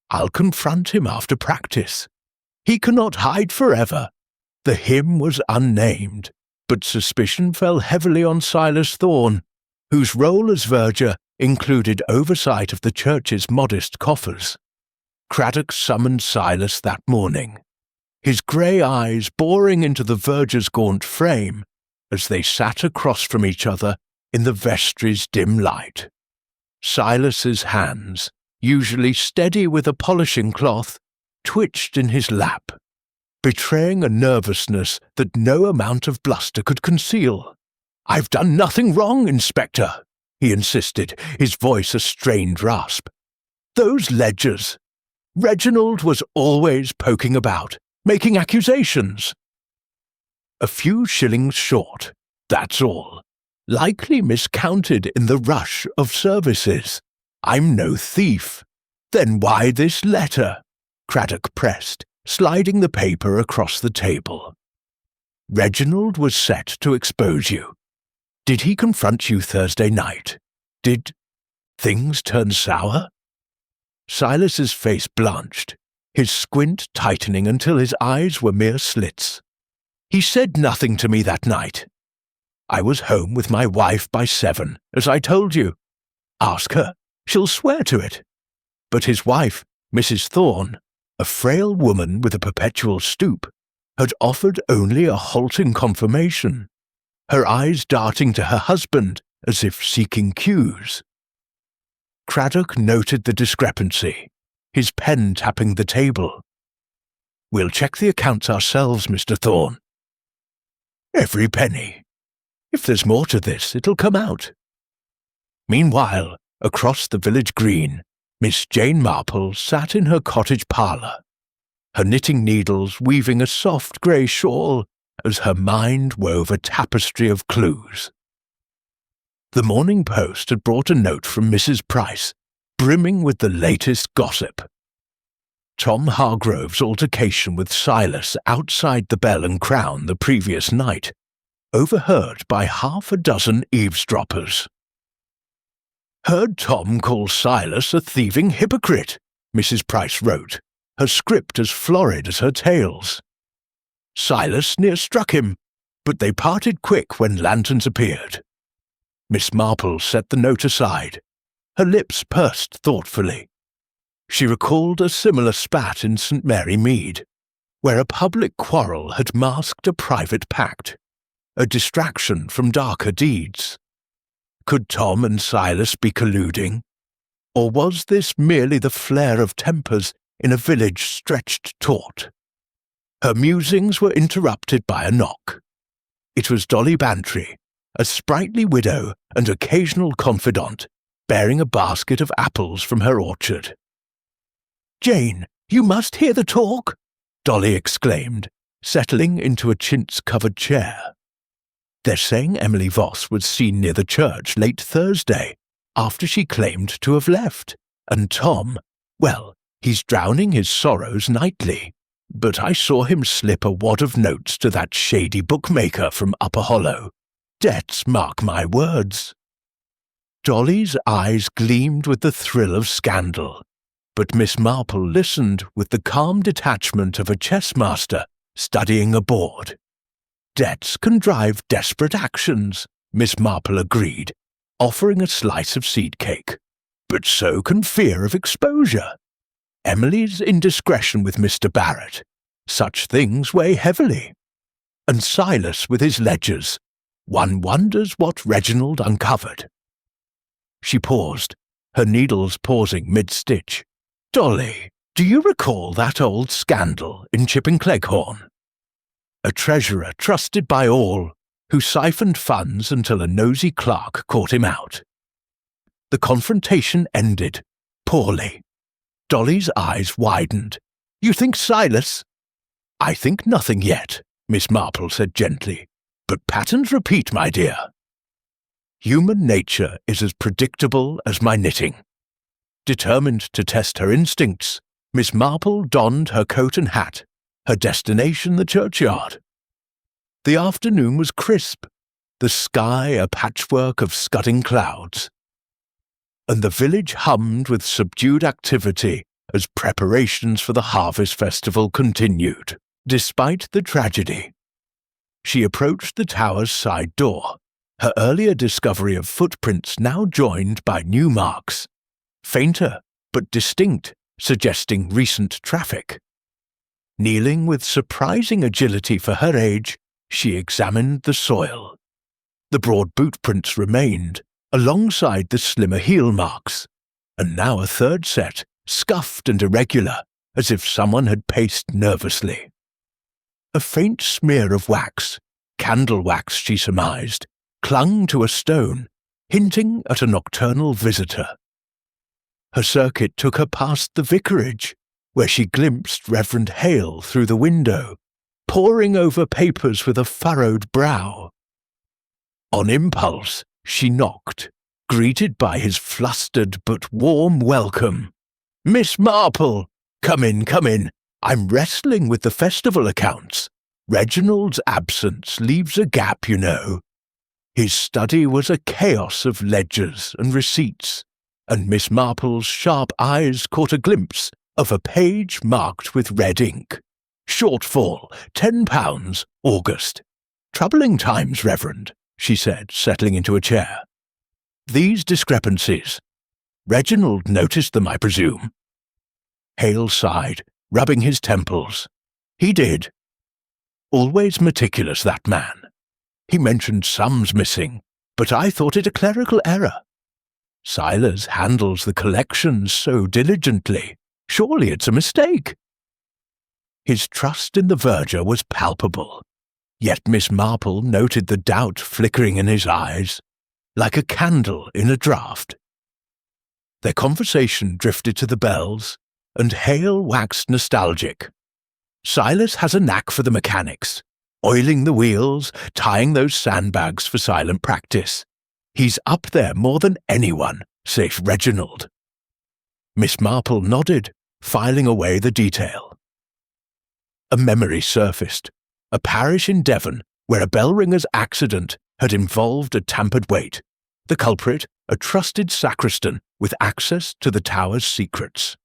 I'll confront him after practice. He cannot hide forever." The hymn was unnamed, but suspicion fell heavily on Silas Thorne, whose role as verger included oversight of the church's modest coffers. Craddock summoned Silas that morning, his grey eyes boring into the verger's gaunt frame as they sat across from each other in the vestry's dim light. Silas's hands, usually steady with a polishing cloth, twitched in his lap, betraying a nervousness that no amount of bluster could conceal. "I've done nothing wrong, Inspector," he insisted, his voice a strained rasp. "Those ledgers. Reginald was always poking about, making accusations. A few shillings short, that's all. Likely miscounted in the rush of services. I'm no thief." "Then why this letter?" Craddock pressed, sliding the paper across the table. "Reginald was set to expose you. Did he confront you Thursday night? Did things turn sour?" Silas's face blanched, his squint tightening until his eyes were mere slits. "He said nothing to me that night. I was home with my wife by 7, as I told you. Ask her, she'll swear to it." But his wife, Mrs. Thorne, a frail woman with a perpetual stoop, had offered only a halting confirmation, her eyes darting to her husband as if seeking cues. Craddock noted the discrepancy, his pen tapping the table. "We'll check the accounts ourselves, Mr. Thorne." "Every penny. If there's more to this, it'll come out." Meanwhile, across the village green, Miss Jane Marple sat in her cottage parlour, her knitting needles weaving a soft grey shawl as her mind wove a tapestry of clues. The Morning Post had brought a note from Mrs. Price, brimming with the latest gossip. Tom Hargrove's altercation with Silas outside the Bell and Crown the previous night, overheard by half a dozen eavesdroppers. "Heard Tom call Silas a thieving hypocrite," Mrs. Price wrote, her script as florid as her tales. "Silas near struck him, but they parted quick when lanterns appeared." Miss Marple set the note aside, her lips pursed thoughtfully. She recalled a similar spat in St. Mary Mead, where a public quarrel had masked a private pact, a distraction from darker deeds. Could Tom and Silas be colluding? Or was this merely the flare of tempers in a village stretched taut? Her musings were interrupted by a knock. It was Dolly Bantry, a sprightly widow and occasional confidant, bearing a basket of apples from her orchard. "Jane, you must hear the talk," Dolly exclaimed, settling into a chintz-covered chair. "They're saying Emily Voss was seen near the church late Thursday, after she claimed to have left, and Tom, well, he's drowning his sorrows nightly, but I saw him slip a wad of notes to that shady bookmaker from Upper Hollow. Debts, mark my words." Dolly's eyes gleamed with the thrill of scandal, but Miss Marple listened with the calm detachment of a chess master studying a board. "Debts can drive desperate actions," Miss Marple agreed, offering a slice of seed cake. "But so can fear of exposure. Emily's indiscretion with Mr. Barrett. Such things weigh heavily. And Silas with his ledgers. One wonders what Reginald uncovered." She paused, her needles pausing mid-stitch. "Dolly, do you recall that old scandal in Chipping Cleghorn? A treasurer trusted by all, who siphoned funds until a nosy clerk caught him out. The confrontation ended poorly." Dolly's eyes widened. "You think Silas—" "I think nothing yet," Miss Marple said gently. "But patterns repeat, my dear. Human nature is as predictable as my knitting." Determined to test her instincts, Miss Marple donned her coat and hat, her destination the churchyard. The afternoon was crisp, the sky a patchwork of scudding clouds, and the village hummed with subdued activity as preparations for the harvest festival continued, despite the tragedy. She approached the tower's side door, her earlier discovery of footprints now joined by new marks, fainter but distinct, suggesting recent traffic. Kneeling with surprising agility for her age, she examined the soil. The broad boot prints remained, alongside the slimmer heel marks, and now a third set, scuffed and irregular, as if someone had paced nervously. A faint smear of wax, candle wax she surmised, clung to a stone, hinting at a nocturnal visitor. Her circuit took her past the vicarage, where she glimpsed Reverend Hale through the window, poring over papers with a furrowed brow. On impulse, she knocked, greeted by his flustered but warm welcome. "Miss Marple! Come in, come in. I'm wrestling with the festival accounts. Reginald's absence leaves a gap, you know." His study was a chaos of ledgers and receipts, and Miss Marple's sharp eyes caught a glimpse of a page marked with red ink. "Shortfall, £10, August. Troubling times, Reverend," she said, settling into a chair. "These discrepancies. Reginald noticed them, I presume?" Hale sighed, rubbing his temples. "He did. Always meticulous, that man. He mentioned sums missing, but I thought it a clerical error. Silas handles the collections so diligently. Surely it's a mistake." His trust in the verger was palpable, yet Miss Marple noted the doubt flickering in his eyes, like a candle in a draught. Their conversation drifted to the bells, and Hale waxed nostalgic. "Silas has a knack for the mechanics, oiling the wheels, tying those sandbags for silent practice. He's up there more than anyone, save Reginald." Miss Marple nodded, filing away the detail. A memory surfaced, a parish in Devon where a Bellringer's accident had involved a tampered weight, the culprit a trusted sacristan with access to the tower's secrets.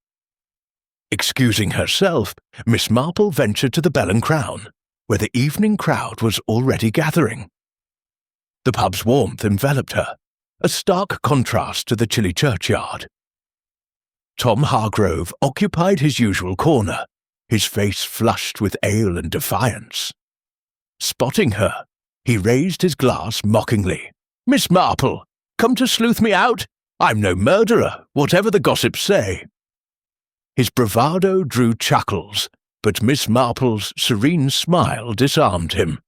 Excusing herself, Miss Marple ventured to the Bell and Crown, where the evening crowd was already gathering. The pub's warmth enveloped her, a stark contrast to the chilly churchyard. Tom Hargrove occupied his usual corner, his face flushed with ale and defiance. Spotting her, he raised his glass mockingly. "Miss Marple, come to sleuth me out? I'm no murderer, whatever the gossips say." His bravado drew chuckles, but Miss Marple's serene smile disarmed him.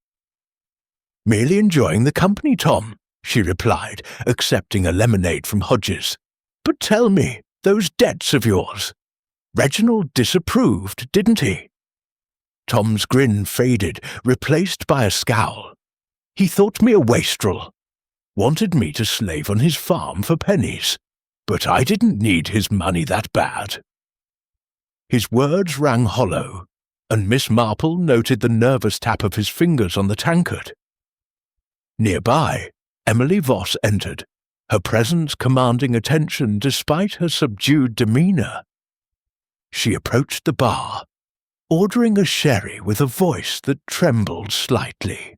"Merely enjoying the company, Tom," she replied, accepting a lemonade from Hodges. "But tell me, those debts of yours. Reginald disapproved, didn't he?" Tom's grin faded, replaced by a scowl. "He thought me a wastrel. Wanted me to slave on his farm for pennies, but I didn't need his money that bad." His words rang hollow, and Miss Marple noted the nervous tap of his fingers on the tankard. Nearby, Emily Voss entered, her presence commanding attention despite her subdued demeanour. She approached the bar, ordering a sherry with a voice that trembled slightly.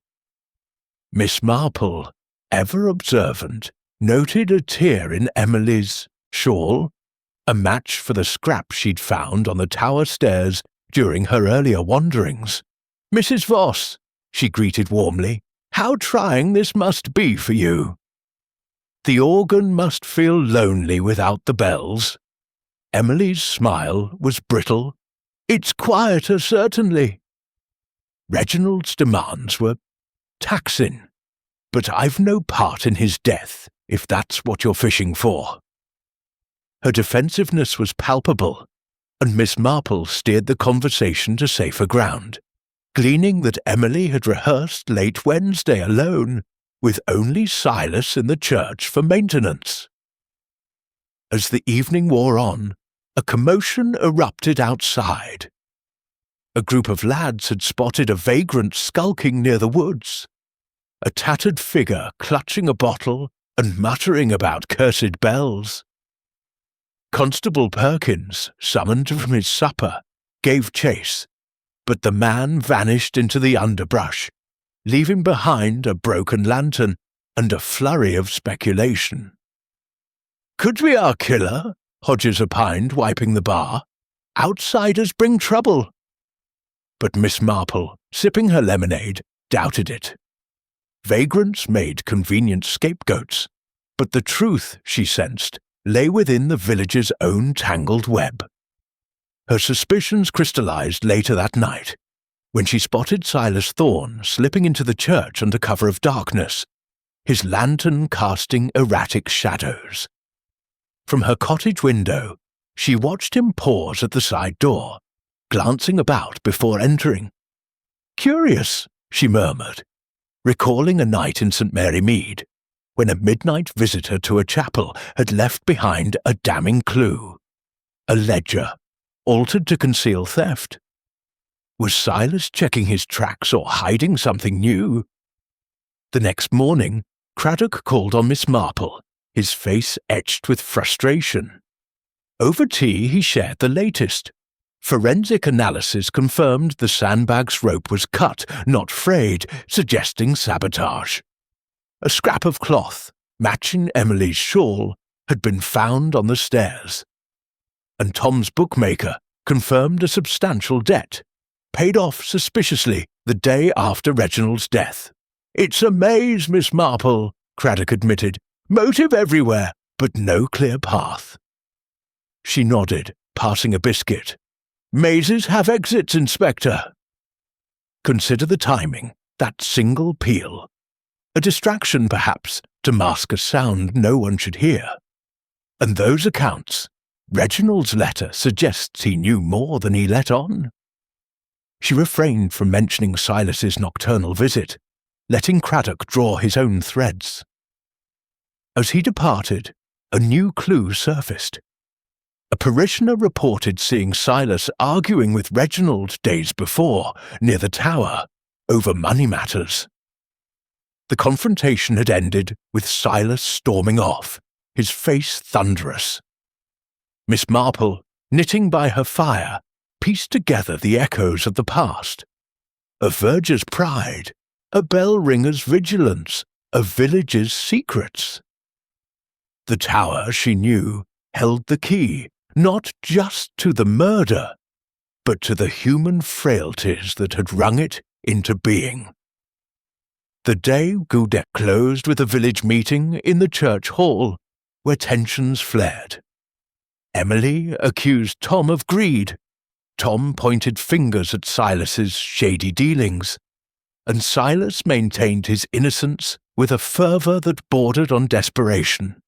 Miss Marple, ever observant, noted a tear in Emily's shawl, a match for the scrap she'd found on the tower stairs during her earlier wanderings. "Mrs. Voss," she greeted warmly, "how trying this must be for you. The organ must feel lonely without the bells." Emily's smile was brittle. "It's quieter, certainly." Reginald's demands were taxing, but I've no part in his death, if that's what you're fishing for. Her defensiveness was palpable, and Miss Marple steered the conversation to safer ground, gleaning that Emily had rehearsed late Wednesday alone, with only Silas in the church for maintenance. As the evening wore on, a commotion erupted outside. A group of lads had spotted a vagrant skulking near the woods, a tattered figure clutching a bottle and muttering about cursed bells. Constable Perkins, summoned from his supper, gave chase, but the man vanished into the underbrush, leaving behind a broken lantern and a flurry of speculation. "Could be our killer," Hodges opined, wiping the bar. "Outsiders bring trouble." But Miss Marple, sipping her lemonade, doubted it. Vagrants made convenient scapegoats, but the truth, she sensed, lay within the village's own tangled web. Her suspicions crystallized later that night, when she spotted Silas Thorne slipping into the church under cover of darkness, his lantern casting erratic shadows. From her cottage window, she watched him pause at the side door, glancing about before entering. "Curious," she murmured, recalling a night in St. Mary Mead, when a midnight visitor to a chapel had left behind a damning clue. A ledger, altered to conceal theft. Was Silas checking his tracks or hiding something new? The next morning, Craddock called on Miss Marple, his face etched with frustration. Over tea he shared the latest. Forensic analysis confirmed the sandbag's rope was cut, not frayed, suggesting sabotage. A scrap of cloth, matching Emily's shawl, had been found on the stairs. And Tom's bookmaker confirmed a substantial debt, paid off suspiciously the day after Reginald's death. "It's a maze, Miss Marple," Craddock admitted. "Motive everywhere, but no clear path." She nodded, passing a biscuit. "Mazes have exits, Inspector." Consider the timing, that single peal. A distraction, perhaps, to mask a sound no one should hear. And those accounts, Reginald's letter suggests he knew more than he let on. She refrained from mentioning Silas's nocturnal visit, letting Craddock draw his own threads. As he departed, a new clue surfaced. A parishioner reported seeing Silas arguing with Reginald days before, near the tower, over money matters. The confrontation had ended with Silas storming off, his face thunderous. Miss Marple, knitting by her fire, pieced together the echoes of the past. A verger's pride, a bell-ringer's vigilance, a village's secrets. The tower, she knew, held the key, not just to the murder, but to the human frailties that had wrung it into being. The day Whodunit closed with a village meeting in the church hall, where tensions flared. Emily accused Tom of greed. Tom pointed fingers at Silas's shady dealings, and Silas maintained his innocence with a fervour that bordered on desperation.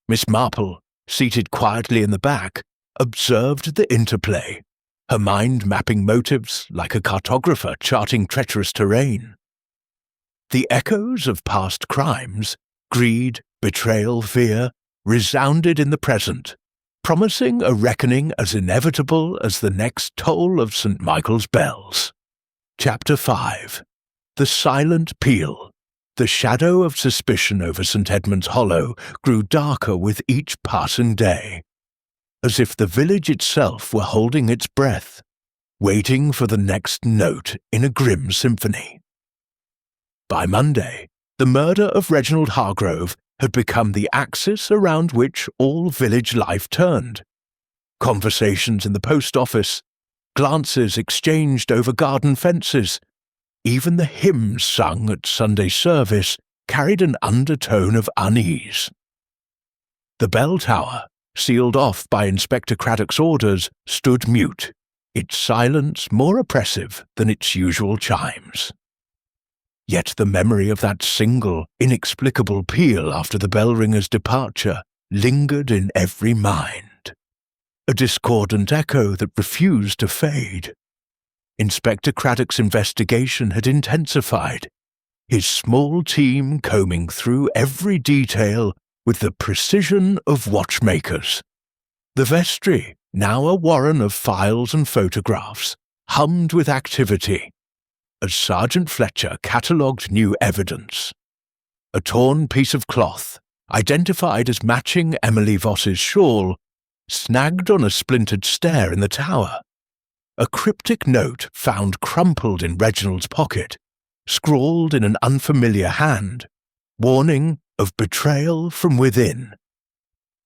Miss Marple, seated quietly in the back, observed the interplay, her mind mapping motives like a cartographer charting treacherous terrain. The echoes of past crimes, greed, betrayal, fear, resounded in the present, promising a reckoning as inevitable as the next toll of St. Michael's bells. Chapter 5. The Silent Peal. The shadow of suspicion over St. Edmund's Hollow grew darker with each passing day, as if the village itself were holding its breath, waiting for the next note in a grim symphony. By Monday, the murder of Reginald Hargrove had become the axis around which all village life turned. Conversations in the post office, glances exchanged over garden fences, even the hymns sung at Sunday service carried an undertone of unease. The bell tower, sealed off by Inspector Craddock's orders, stood mute, its silence more oppressive than its usual chimes. Yet the memory of that single, inexplicable peal after the Bellringer's departure lingered in every mind, a discordant echo that refused to fade. Inspector Craddock's investigation had intensified, his small team combing through every detail with the precision of watchmakers. The vestry, now a warren of files and photographs, hummed with activity, as Sergeant Fletcher catalogued new evidence. A torn piece of cloth, identified as matching Emily Voss's shawl, snagged on a splintered stair in the tower. A cryptic note found crumpled in Reginald's pocket, scrawled in an unfamiliar hand, warning of betrayal from within.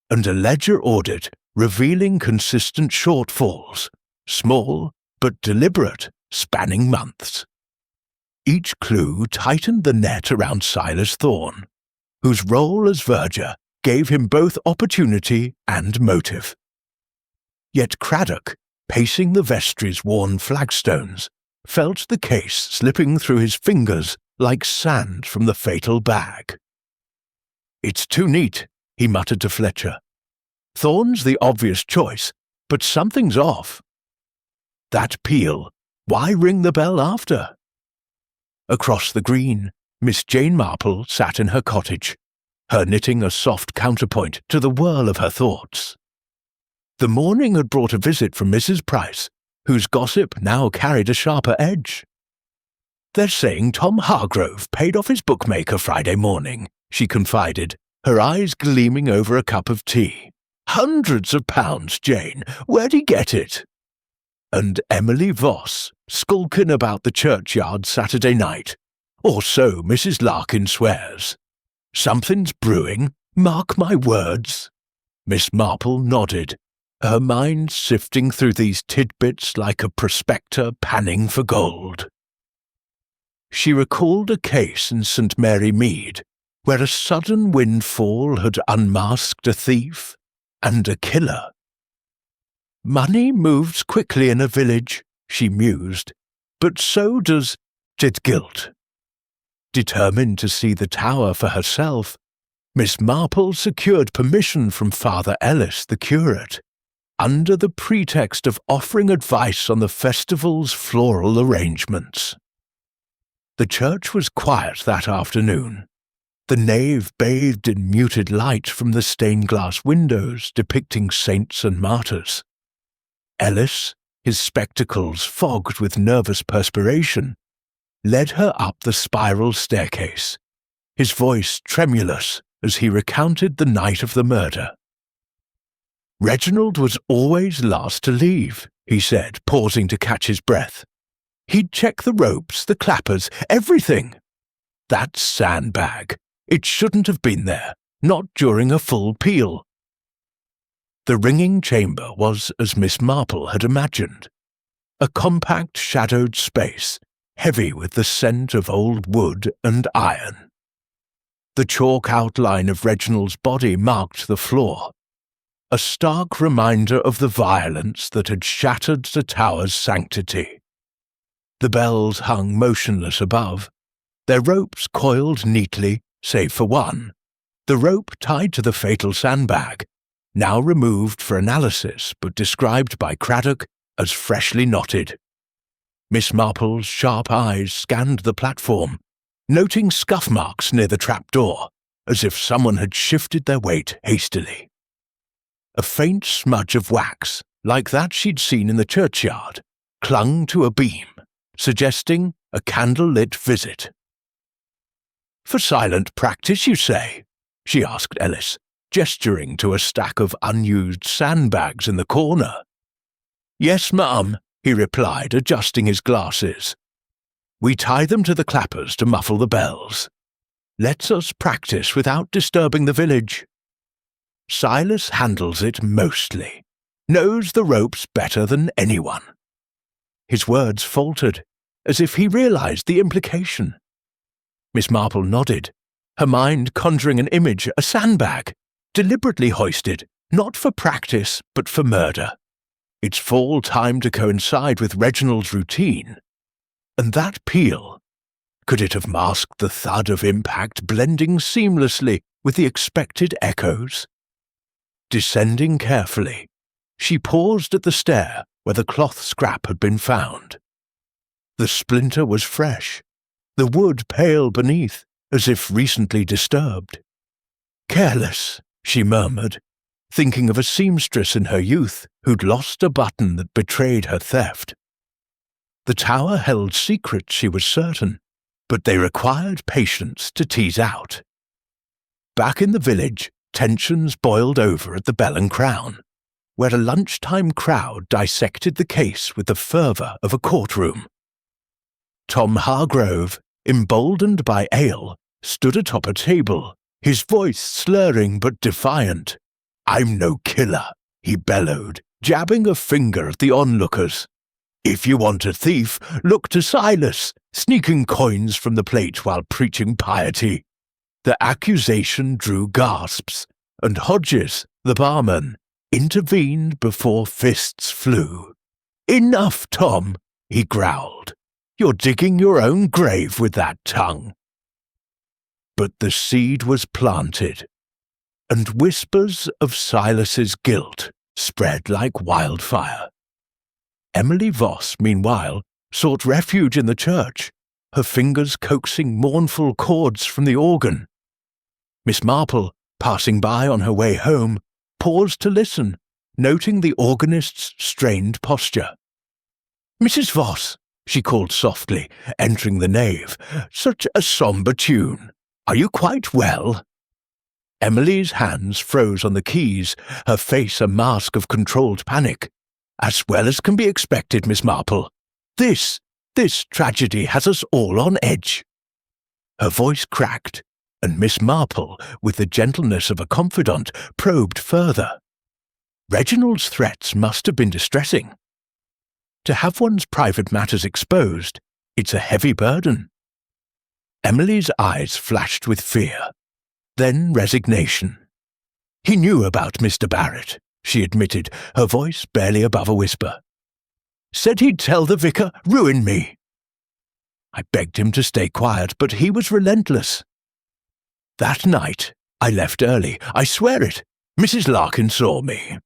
And a ledger audit revealing consistent shortfalls, small but deliberate, spanning months. Each clue tightened the net around Silas Thorne, whose role as verger gave him both opportunity and motive. Yet Craddock, pacing the vestry's worn flagstones, felt the case slipping through his fingers like sand from the fatal bag. "It's too neat," he muttered to Fletcher. "Thorne's the obvious choice, but something's off. That peal, why ring the bell after?" Across the green, Miss Jane Marple sat in her cottage, her knitting a soft counterpoint to the whirl of her thoughts. The morning had brought a visit from Mrs. Price, whose gossip now carried a sharper edge. "They're saying Tom Hargrove paid off his bookmaker Friday morning," she confided, her eyes gleaming over a cup of tea. "Hundreds of pounds, Jane. Where'd he get it?" And Emily Voss, skulking about the churchyard Saturday night, or so Mrs. Larkin swears. "Something's brewing, mark my words." Miss Marple nodded, her mind sifting through these tidbits like a prospector panning for gold. She recalled a case in St. Mary Mead, where a sudden windfall had unmasked a thief and a killer. "Money moves quickly in a village," she mused, "but so did guilt." Determined to see the tower for herself, Miss Marple secured permission from Father Ellis, the curate, under the pretext of offering advice on the festival's floral arrangements. The church was quiet that afternoon, the nave bathed in muted light from the stained-glass windows depicting saints and martyrs. Ellis, his spectacles fogged with nervous perspiration, led her up the spiral staircase, his voice tremulous as he recounted the night of the murder. "Reginald was always last to leave," he said, pausing to catch his breath. "He'd check the ropes, the clappers, everything. That sandbag. It shouldn't have been there, not during a full peal." The ringing chamber was as Miss Marple had imagined, a compact shadowed space, heavy with the scent of old wood and iron. The chalk outline of Reginald's body marked the floor, a stark reminder of the violence that had shattered the tower's sanctity. The bells hung motionless above, their ropes coiled neatly, save for one, the rope tied to the fatal sandbag, now removed for analysis but described by Craddock as freshly knotted. Miss Marple's sharp eyes scanned the platform, noting scuff marks near the trapdoor, as if someone had shifted their weight hastily. A faint smudge of wax, like that she'd seen in the churchyard, clung to a beam, suggesting a candle-lit visit. "For silent practice, you say?" she asked Ellis, gesturing to a stack of unused sandbags in the corner. "Yes, ma'am," he replied, adjusting his glasses. "We tie them to the clappers to muffle the bells. Lets us practice without disturbing the village. Silas handles it mostly, knows the ropes better than anyone." His words faltered, as if he realized the implication. Miss Marple nodded, her mind conjuring an image, a sandbag, deliberately hoisted, not for practice, but for murder. Its fall timed to coincide with Reginald's routine. And that peal, could it have masked the thud of impact blending seamlessly with the expected echoes? Descending carefully, she paused at the stair where the cloth scrap had been found. The splinter was fresh, the wood pale beneath, as if recently disturbed. "Careless," she murmured, thinking of a seamstress in her youth who'd lost a button that betrayed her theft. The tower held secrets, she was certain, but they required patience to tease out. Back in the village, tensions boiled over at the Bell and Crown, where a lunchtime crowd dissected the case with the fervour of a courtroom. Tom Hargrove, emboldened by ale, stood atop a table, his voice slurring but defiant. "I'm no killer," he bellowed, jabbing a finger at the onlookers. "If you want a thief, look to Silas, sneaking coins from the plate while preaching piety." The accusation drew gasps, and Hodges, the barman, intervened before fists flew. "Enough, Tom," he growled. "You're digging your own grave with that tongue." But the seed was planted, and whispers of Silas's guilt spread like wildfire. Emily Voss, meanwhile, sought refuge in the church, her fingers coaxing mournful chords from the organ. Miss Marple, passing by on her way home, paused to listen, noting the organist's strained posture. "Mrs. Voss," she called softly, entering the nave, "such a sombre tune. Are you quite well?" Emily's hands froze on the keys, her face a mask of controlled panic. "As well as can be expected, Miss Marple. This tragedy has us all on edge." Her voice cracked, and Miss Marple, with the gentleness of a confidant, probed further. Reginald's threats must have been distressing. To have one's private matters exposed, it's a heavy burden. Emily's eyes flashed with fear, then resignation. "He knew about Mr. Barrett," she admitted, her voice barely above a whisper. "Said he'd tell the vicar, ruin me. I begged him to stay quiet, but he was relentless. That night, I left early, I swear it. Mrs. Larkin saw me."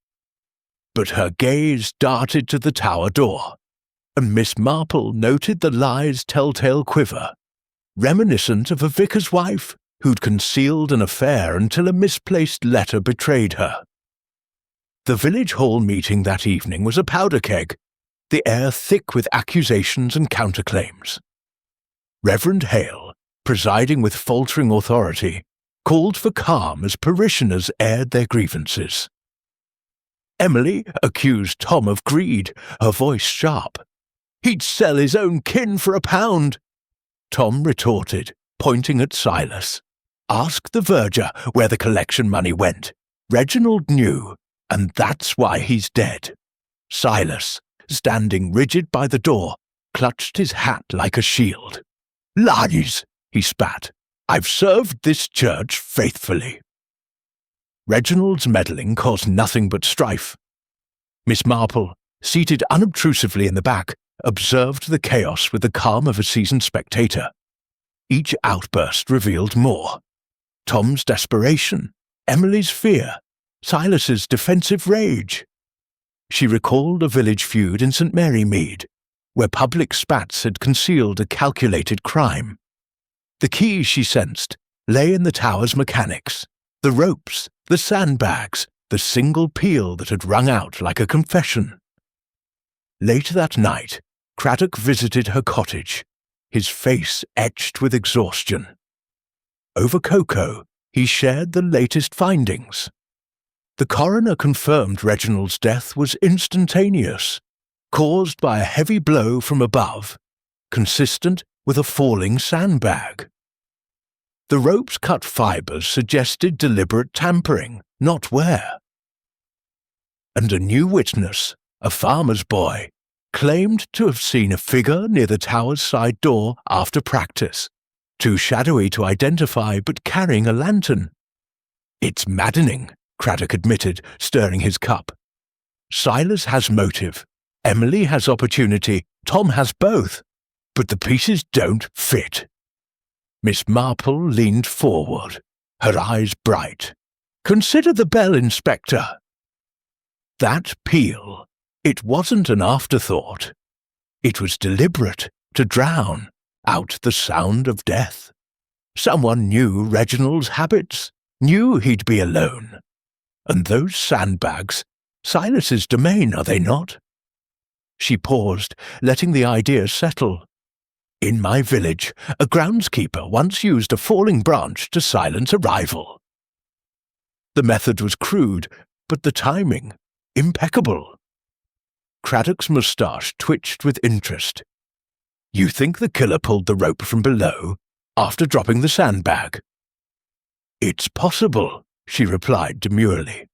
But her gaze darted to the tower door, and Miss Marple noted the lie's telltale quiver, reminiscent of a vicar's wife who'd concealed an affair until a misplaced letter betrayed her. The village hall meeting that evening was a powder keg, the air thick with accusations and counterclaims. Reverend Hale, presiding with faltering authority, called for calm as parishioners aired their grievances. Emily accused Tom of greed, her voice sharp. "He'd sell his own kin for £1." Tom retorted, pointing at Silas. "Ask the verger where the collection money went. Reginald knew, and that's why he's dead." Silas, standing rigid by the door, clutched his hat like a shield. "Lies!" he spat. I've served this church faithfully." Reginald's meddling caused nothing but strife. Miss Marple, seated unobtrusively in the back, observed the chaos with the calm of a seasoned spectator. Each outburst revealed more. Tom's desperation, Emily's fear, Silas's defensive rage. She recalled a village feud in St. Mary Mead, where public spats had concealed a calculated crime. The key, she sensed, lay in the tower's mechanics, the ropes, the sandbags, the single peal that had rung out like a confession. Late that night, Craddock visited her cottage, his face etched with exhaustion. Over cocoa, he shared the latest findings. The coroner confirmed Reginald's death was instantaneous, caused by a heavy blow from above, consistent with a falling sandbag. The rope's cut fibres suggested deliberate tampering, not wear. And a new witness, a farmer's boy, claimed to have seen a figure near the tower's side door after practice, too shadowy to identify but carrying a lantern. "It's maddening," Craddock admitted, stirring his cup. "Silas has motive, Emily has opportunity, Tom has both, but the pieces don't fit." Miss Marple leaned forward, her eyes bright. "Consider the bell, Inspector." That peal, it wasn't an afterthought. It was deliberate, to drown out the sound of death. Someone knew Reginald's habits, knew he'd be alone. And those sandbags, Silas's domain, are they not? She paused, letting the idea settle. "In my village, a groundskeeper once used a falling branch to silence a rival." The method was crude, but the timing, impeccable. Craddock's moustache twitched with interest. "You think the killer pulled the rope from below, after dropping the sandbag?" "It's possible," she replied demurely.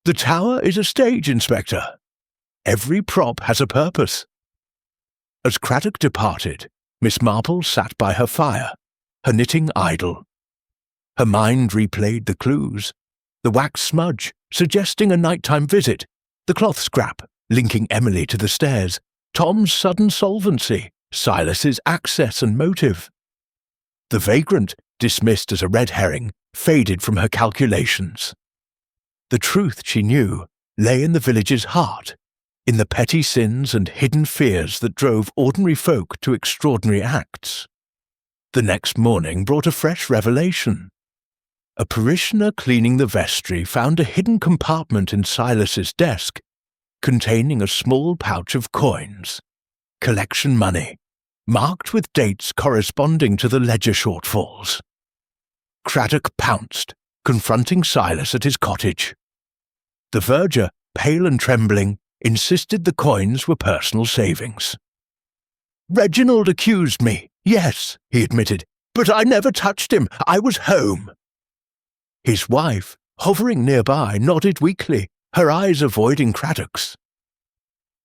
"The tower is a stage, Inspector. Every prop has a purpose." As Craddock departed, Miss Marple sat by her fire, her knitting idle. Her mind replayed the clues. The wax smudge, suggesting a nighttime visit, the cloth scrap, linking Emily to the stairs, Tom's sudden solvency, Silas's access and motive. The vagrant, dismissed as a red herring, faded from her calculations. The truth, she knew, lay in the village's heart, in the petty sins and hidden fears that drove ordinary folk to extraordinary acts. The next morning brought a fresh revelation. A parishioner cleaning the vestry found a hidden compartment in Silas's desk, containing a small pouch of coins, collection money, marked with dates corresponding to the ledger shortfalls. Craddock pounced, confronting Silas at his cottage. The verger, pale and trembling, insisted the coins were personal savings. "Reginald accused me, yes," he admitted, "but I never touched him. I was home." His wife, hovering nearby, nodded weakly, her eyes avoiding Craddock's.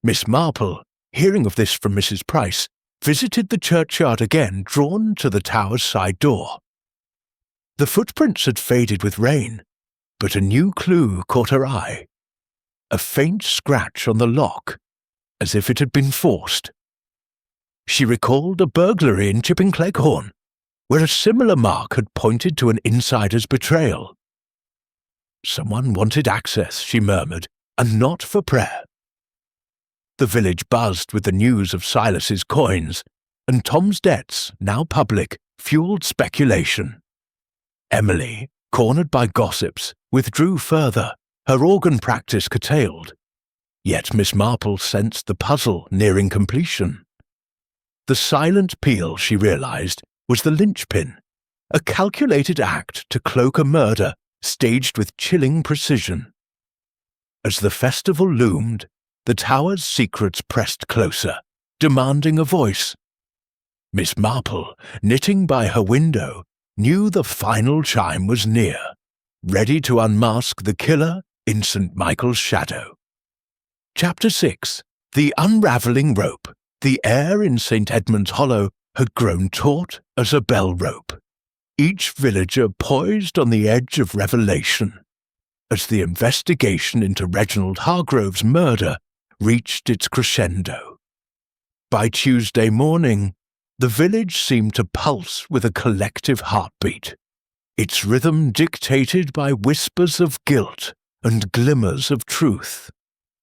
Miss Marple, hearing of this from Mrs. Price, visited the churchyard again, drawn to the tower's side door. The footprints had faded with rain, but a new clue caught her eye. A faint scratch on the lock, as if it had been forced. She recalled a burglary in Chipping Cleghorn, where a similar mark had pointed to an insider's betrayal. Someone wanted access, she murmured, and not for prayer. The village buzzed with the news of Silas's coins, and Tom's debts, now public, fueled speculation. Emily, cornered by gossips, withdrew further, her organ practice curtailed. Yet Miss Marple sensed the puzzle nearing completion. The silent peal, she realized, was the linchpin, a calculated act to cloak a murder staged with chilling precision. As the festival loomed, the tower's secrets pressed closer, demanding a voice. Miss Marple, knitting by her window, knew the final chime was near, ready to unmask the killer in St. Michael's shadow. Chapter 6. The Unravelling Rope. The air in St. Edmund's Hollow had grown taut as a bell rope. each villager poised on the edge of revelation, as the investigation into Reginald Hargrove's murder reached its crescendo. By Tuesday morning, the village seemed to pulse with a collective heartbeat, its rhythm dictated by whispers of guilt and glimmers of truth.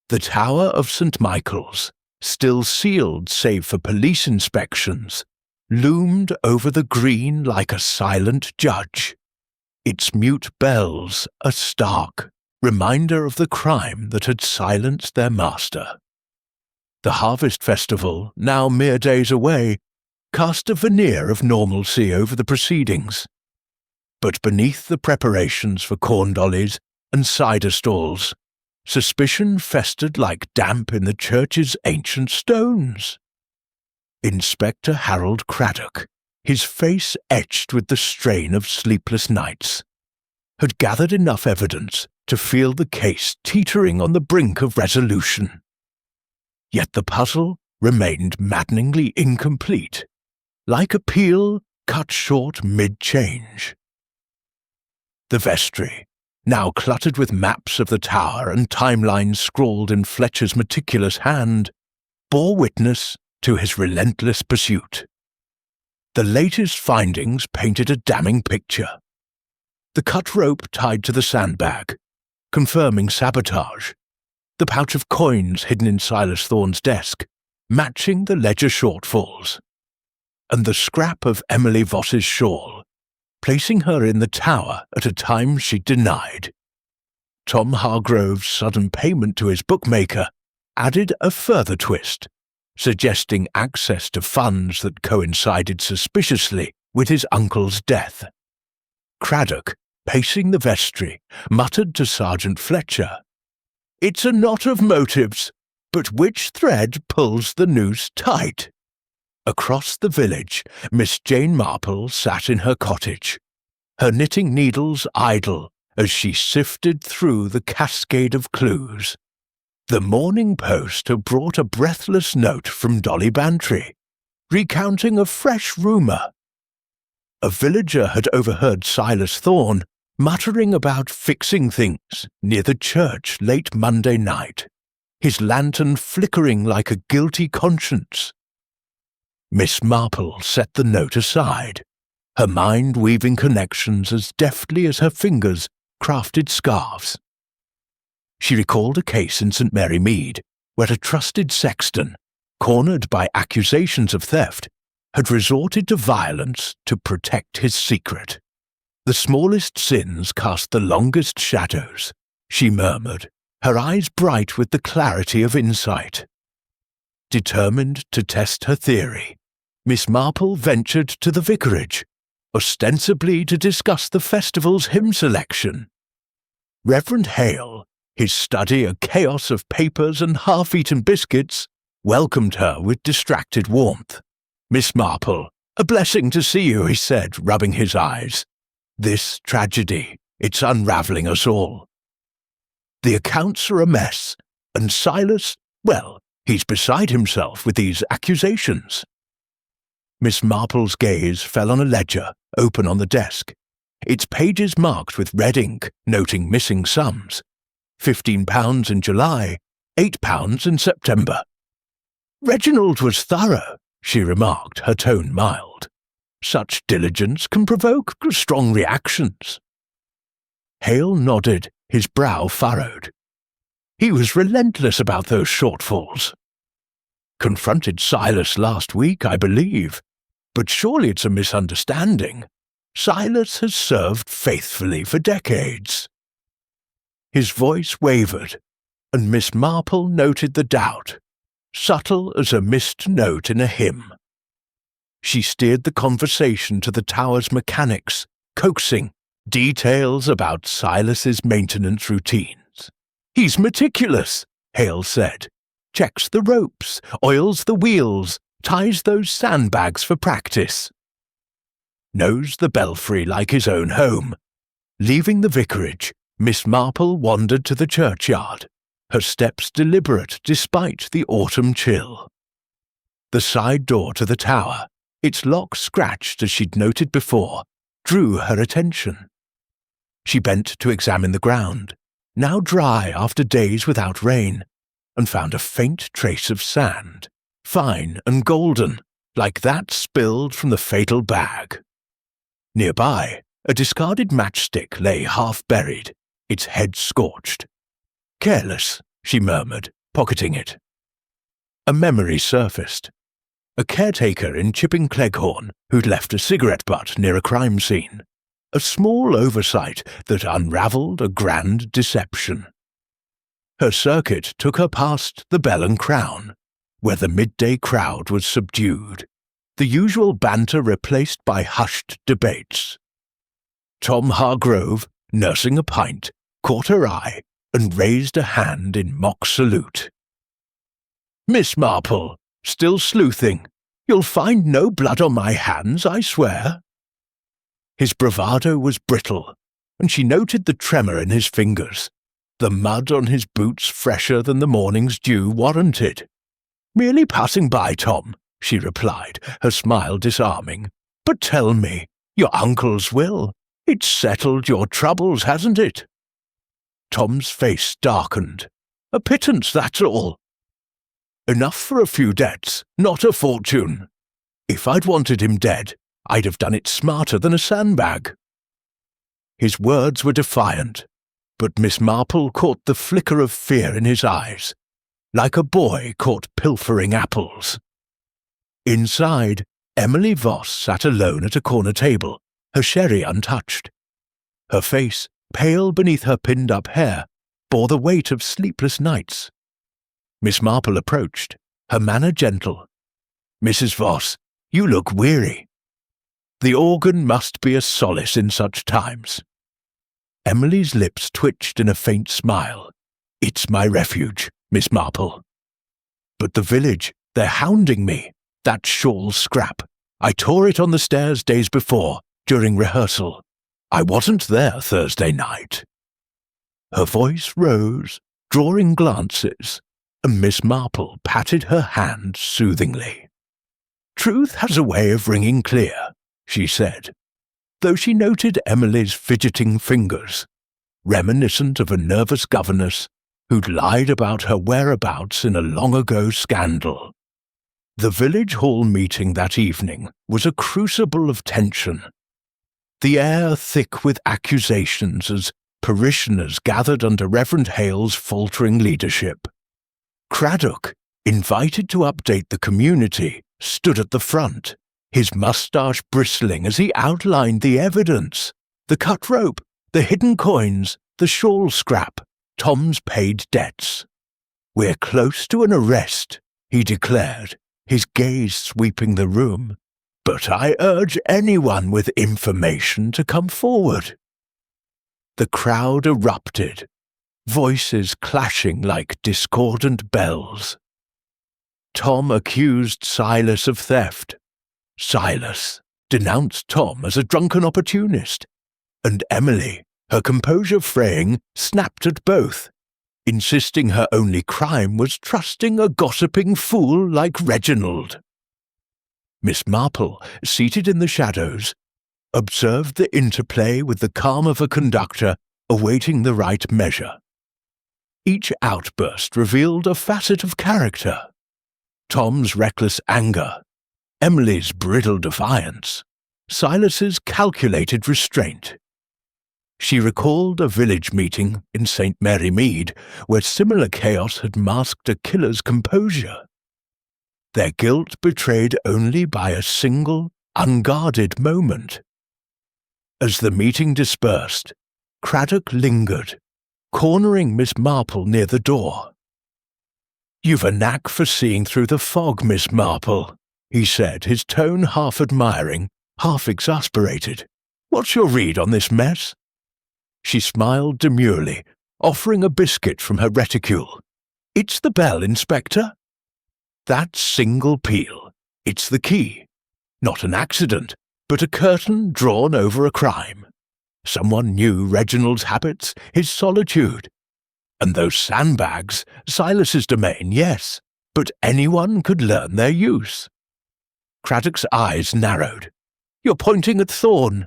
The Tower of St. Michael's, still sealed save for police inspections, loomed over the green like a silent judge, its mute bells a stark reminder of the crime that had silenced their master. The Harvest Festival, now mere days away, cast a veneer of normalcy over the proceedings. But beneath the preparations for corn dollies and cider stalls, suspicion festered like damp in the church's ancient stones. Inspector Harold Craddock, his face etched with the strain of sleepless nights, had gathered enough evidence to feel the case teetering on the brink of resolution. Yet the puzzle remained maddeningly incomplete, like a peel cut short mid-change. The vestry, now cluttered with maps of the tower and timelines scrawled in Fletcher's meticulous hand, bore witness to his relentless pursuit. The latest findings painted a damning picture. The cut rope tied to the sandbag, confirming sabotage, the pouch of coins hidden in Silas Thorne's desk, matching the ledger shortfalls, and the scrap of Emily Voss's shawl, placing her in the tower at a time she denied. Tom Hargrove's sudden payment to his bookmaker added a further twist, suggesting access to funds that coincided suspiciously with his uncle's death. Craddock, pacing the vestry, muttered to Sergeant Fletcher, "It's a knot of motives, but which thread pulls the noose tight?" Across the village, Miss Jane Marple sat in her cottage, her knitting needles idle as she sifted through the cascade of clues. The Morning Post had brought a breathless note from Dolly Bantry, recounting a fresh rumour. A villager had overheard Silas Thorne muttering about fixing things near the church late Monday night, his lantern flickering like a guilty conscience. Miss Marple set the note aside, her mind weaving connections as deftly as her fingers crafted scarves. She recalled a case in St. Mary Mead, where a trusted sexton, cornered by accusations of theft, had resorted to violence to protect his secret. "The smallest sins cast the longest shadows," she murmured, her eyes bright with the clarity of insight. Determined to test her theory, Miss Marple ventured to the vicarage, ostensibly to discuss the festival's hymn selection. Reverend Hale, his study a chaos of papers and half-eaten biscuits, welcomed her with distracted warmth. "Miss Marple, a blessing to see you," he said, rubbing his eyes. "This tragedy, it's unravelling us all. The accounts are a mess, and Silas, well, he's beside himself with these accusations." Miss Marple's gaze fell on a ledger open on the desk, its pages marked with red ink noting missing sums. £15 in July, £8 in September. "Reginald was thorough," she remarked, her tone mild. "Such diligence can provoke strong reactions." Hale nodded, his brow furrowed. "He was relentless about those shortfalls. Confronted Silas last week, I believe, but surely it's a misunderstanding. Silas has served faithfully for decades." His voice wavered, and Miss Marple noted the doubt, subtle as a missed note in a hymn. She steered the conversation to the tower's mechanics, coaxing details about Silas's maintenance routines. "He's meticulous," Hale said. "Checks the ropes, oils the wheels, ties those sandbags for practice. Knows the belfry like his own home." Leaving the vicarage, Miss Marple wandered to the churchyard, her steps deliberate despite the autumn chill. The side door to the tower, its lock scratched as she'd noted before, drew her attention. She bent to examine the ground, now dry after days without rain, and found a faint trace of sand, fine and golden, like that spilled from the fatal bag. Nearby, a discarded matchstick lay half buried, its head scorched. "Careless," she murmured, pocketing it. A memory surfaced. A caretaker in Chipping Cleghorn who'd left a cigarette butt near a crime scene. A small oversight that unravelled a grand deception. Her circuit took her past the Bell and Crown, where the midday crowd was subdued, the usual banter replaced by hushed debates. Tom Hargrove, nursing a pint, caught her eye and raised a hand in mock salute. "Miss Marple, still sleuthing? You'll find no blood on my hands, I swear." His bravado was brittle, and she noted the tremor in his fingers, the mud on his boots fresher than the morning's dew warranted. "Merely passing by, Tom," she replied, her smile disarming. "But tell me, your uncle's will. It's settled your troubles, hasn't it?" Tom's face darkened. "A pittance, that's all." "Enough for a few debts, not a fortune. If I'd wanted him dead, I'd have done it smarter than a sandbag." His words were defiant, but Miss Marple caught the flicker of fear in his eyes, like a boy caught pilfering apples. Inside, Emily Voss sat alone at a corner table, her sherry untouched. Her face, pale beneath her pinned-up hair, bore the weight of sleepless nights. Miss Marple approached, her manner gentle. "Mrs. Voss, you look weary." The organ must be a solace in such times. Emily's lips twitched in a faint smile. "It's my refuge, Miss Marple." "But the village, they're hounding me. That shawl scrap. I tore it on the stairs days before, during rehearsal. I wasn't there Thursday night." Her voice rose, drawing glances, and Miss Marple patted her hand soothingly. "Truth has a way of ringing clear," she said, though she noted Emily's fidgeting fingers, reminiscent of a nervous governess who'd lied about her whereabouts in a long-ago scandal. The village hall meeting that evening was a crucible of tension, the air thick with accusations as parishioners gathered under Reverend Hale's faltering leadership. Craddock, invited to update the community, stood at the front, his moustache bristling as he outlined the evidence, the cut rope, the hidden coins, the shawl scrap, Tom's paid debts. "We're close to an arrest," he declared, his gaze sweeping the room. "But I urge anyone with information to come forward." The crowd erupted, voices clashing like discordant bells. Tom accused Silas of theft. Silas denounced Tom as a drunken opportunist, and Emily, her composure fraying, snapped at both, insisting her only crime was trusting a gossiping fool like Reginald. Miss Marple, seated in the shadows, observed the interplay with the calm of a conductor awaiting the right measure. Each outburst revealed a facet of character. Tom's reckless anger, Emily's brittle defiance, Silas's calculated restraint. She recalled a village meeting in St. Mary Mead where similar chaos had masked a killer's composure. Their guilt betrayed only by a single, unguarded moment. As the meeting dispersed, Craddock lingered, cornering Miss Marple near the door. "You've a knack for seeing through the fog, Miss Marple," he said, his tone half admiring, half exasperated. "What's your read on this mess?" She smiled demurely, offering a biscuit from her reticule. "It's the bell, Inspector." "That single peal. It's the key. Not an accident, but a curtain drawn over a crime. Someone knew Reginald's habits, his solitude. And those sandbags, Silas's domain, yes, but anyone could learn their use." Craddock's eyes narrowed. "You're pointing at Thorne."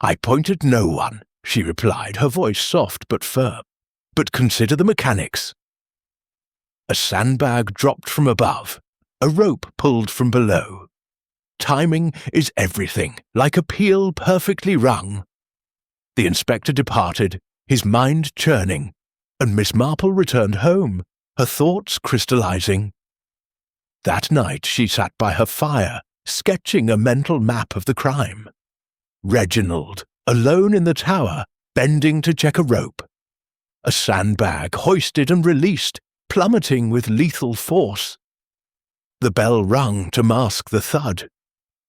"I point at no one," she replied, her voice soft but firm. "But consider the mechanics." A sandbag dropped from above, a rope pulled from below. Timing is everything, like a peal perfectly rung. The inspector departed, his mind churning, and Miss Marple returned home, her thoughts crystallizing. That night she sat by her fire, sketching a mental map of the crime. Reginald, alone in the tower, bending to check a rope. A sandbag hoisted and released, plummeting with lethal force. The bell rung to mask the thud,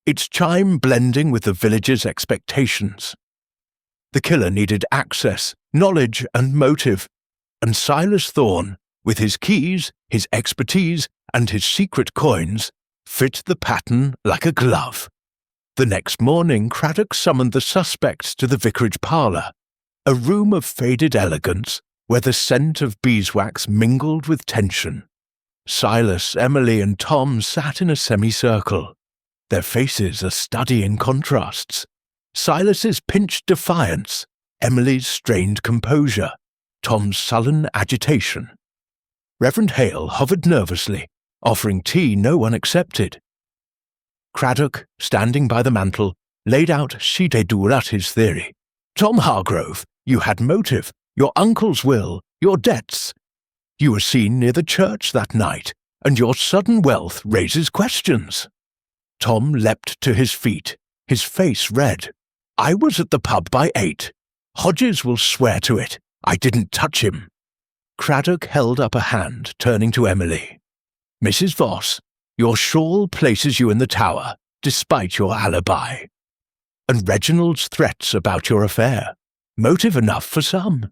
its chime blending with the villagers' expectations. The killer needed access, knowledge, and motive, and Silas Thorne, with his keys, his expertise, and his secret coins, fit the pattern like a glove. The next morning Craddock summoned the suspects to the vicarage parlour, a room of faded elegance where the scent of beeswax mingled with tension. Silas, Emily, and Tom sat in a semicircle, their faces a study in contrasts. Silas's pinched defiance, Emily's strained composure, Tom's sullen agitation. Reverend Hale hovered nervously, offering tea no one accepted. Craddock, standing by the mantel, laid out his theory. "Tom Hargrove, you had motive, your uncle's will, your debts. You were seen near the church that night, and your sudden wealth raises questions." Tom leapt to his feet, his face red. "I was at the pub by 8. Hodges will swear to it. I didn't touch him." Craddock held up a hand, turning to Emily. "Mrs. Voss, your shawl places you in the tower, despite your alibi. And Reginald's threats about your affair. Motive enough for some."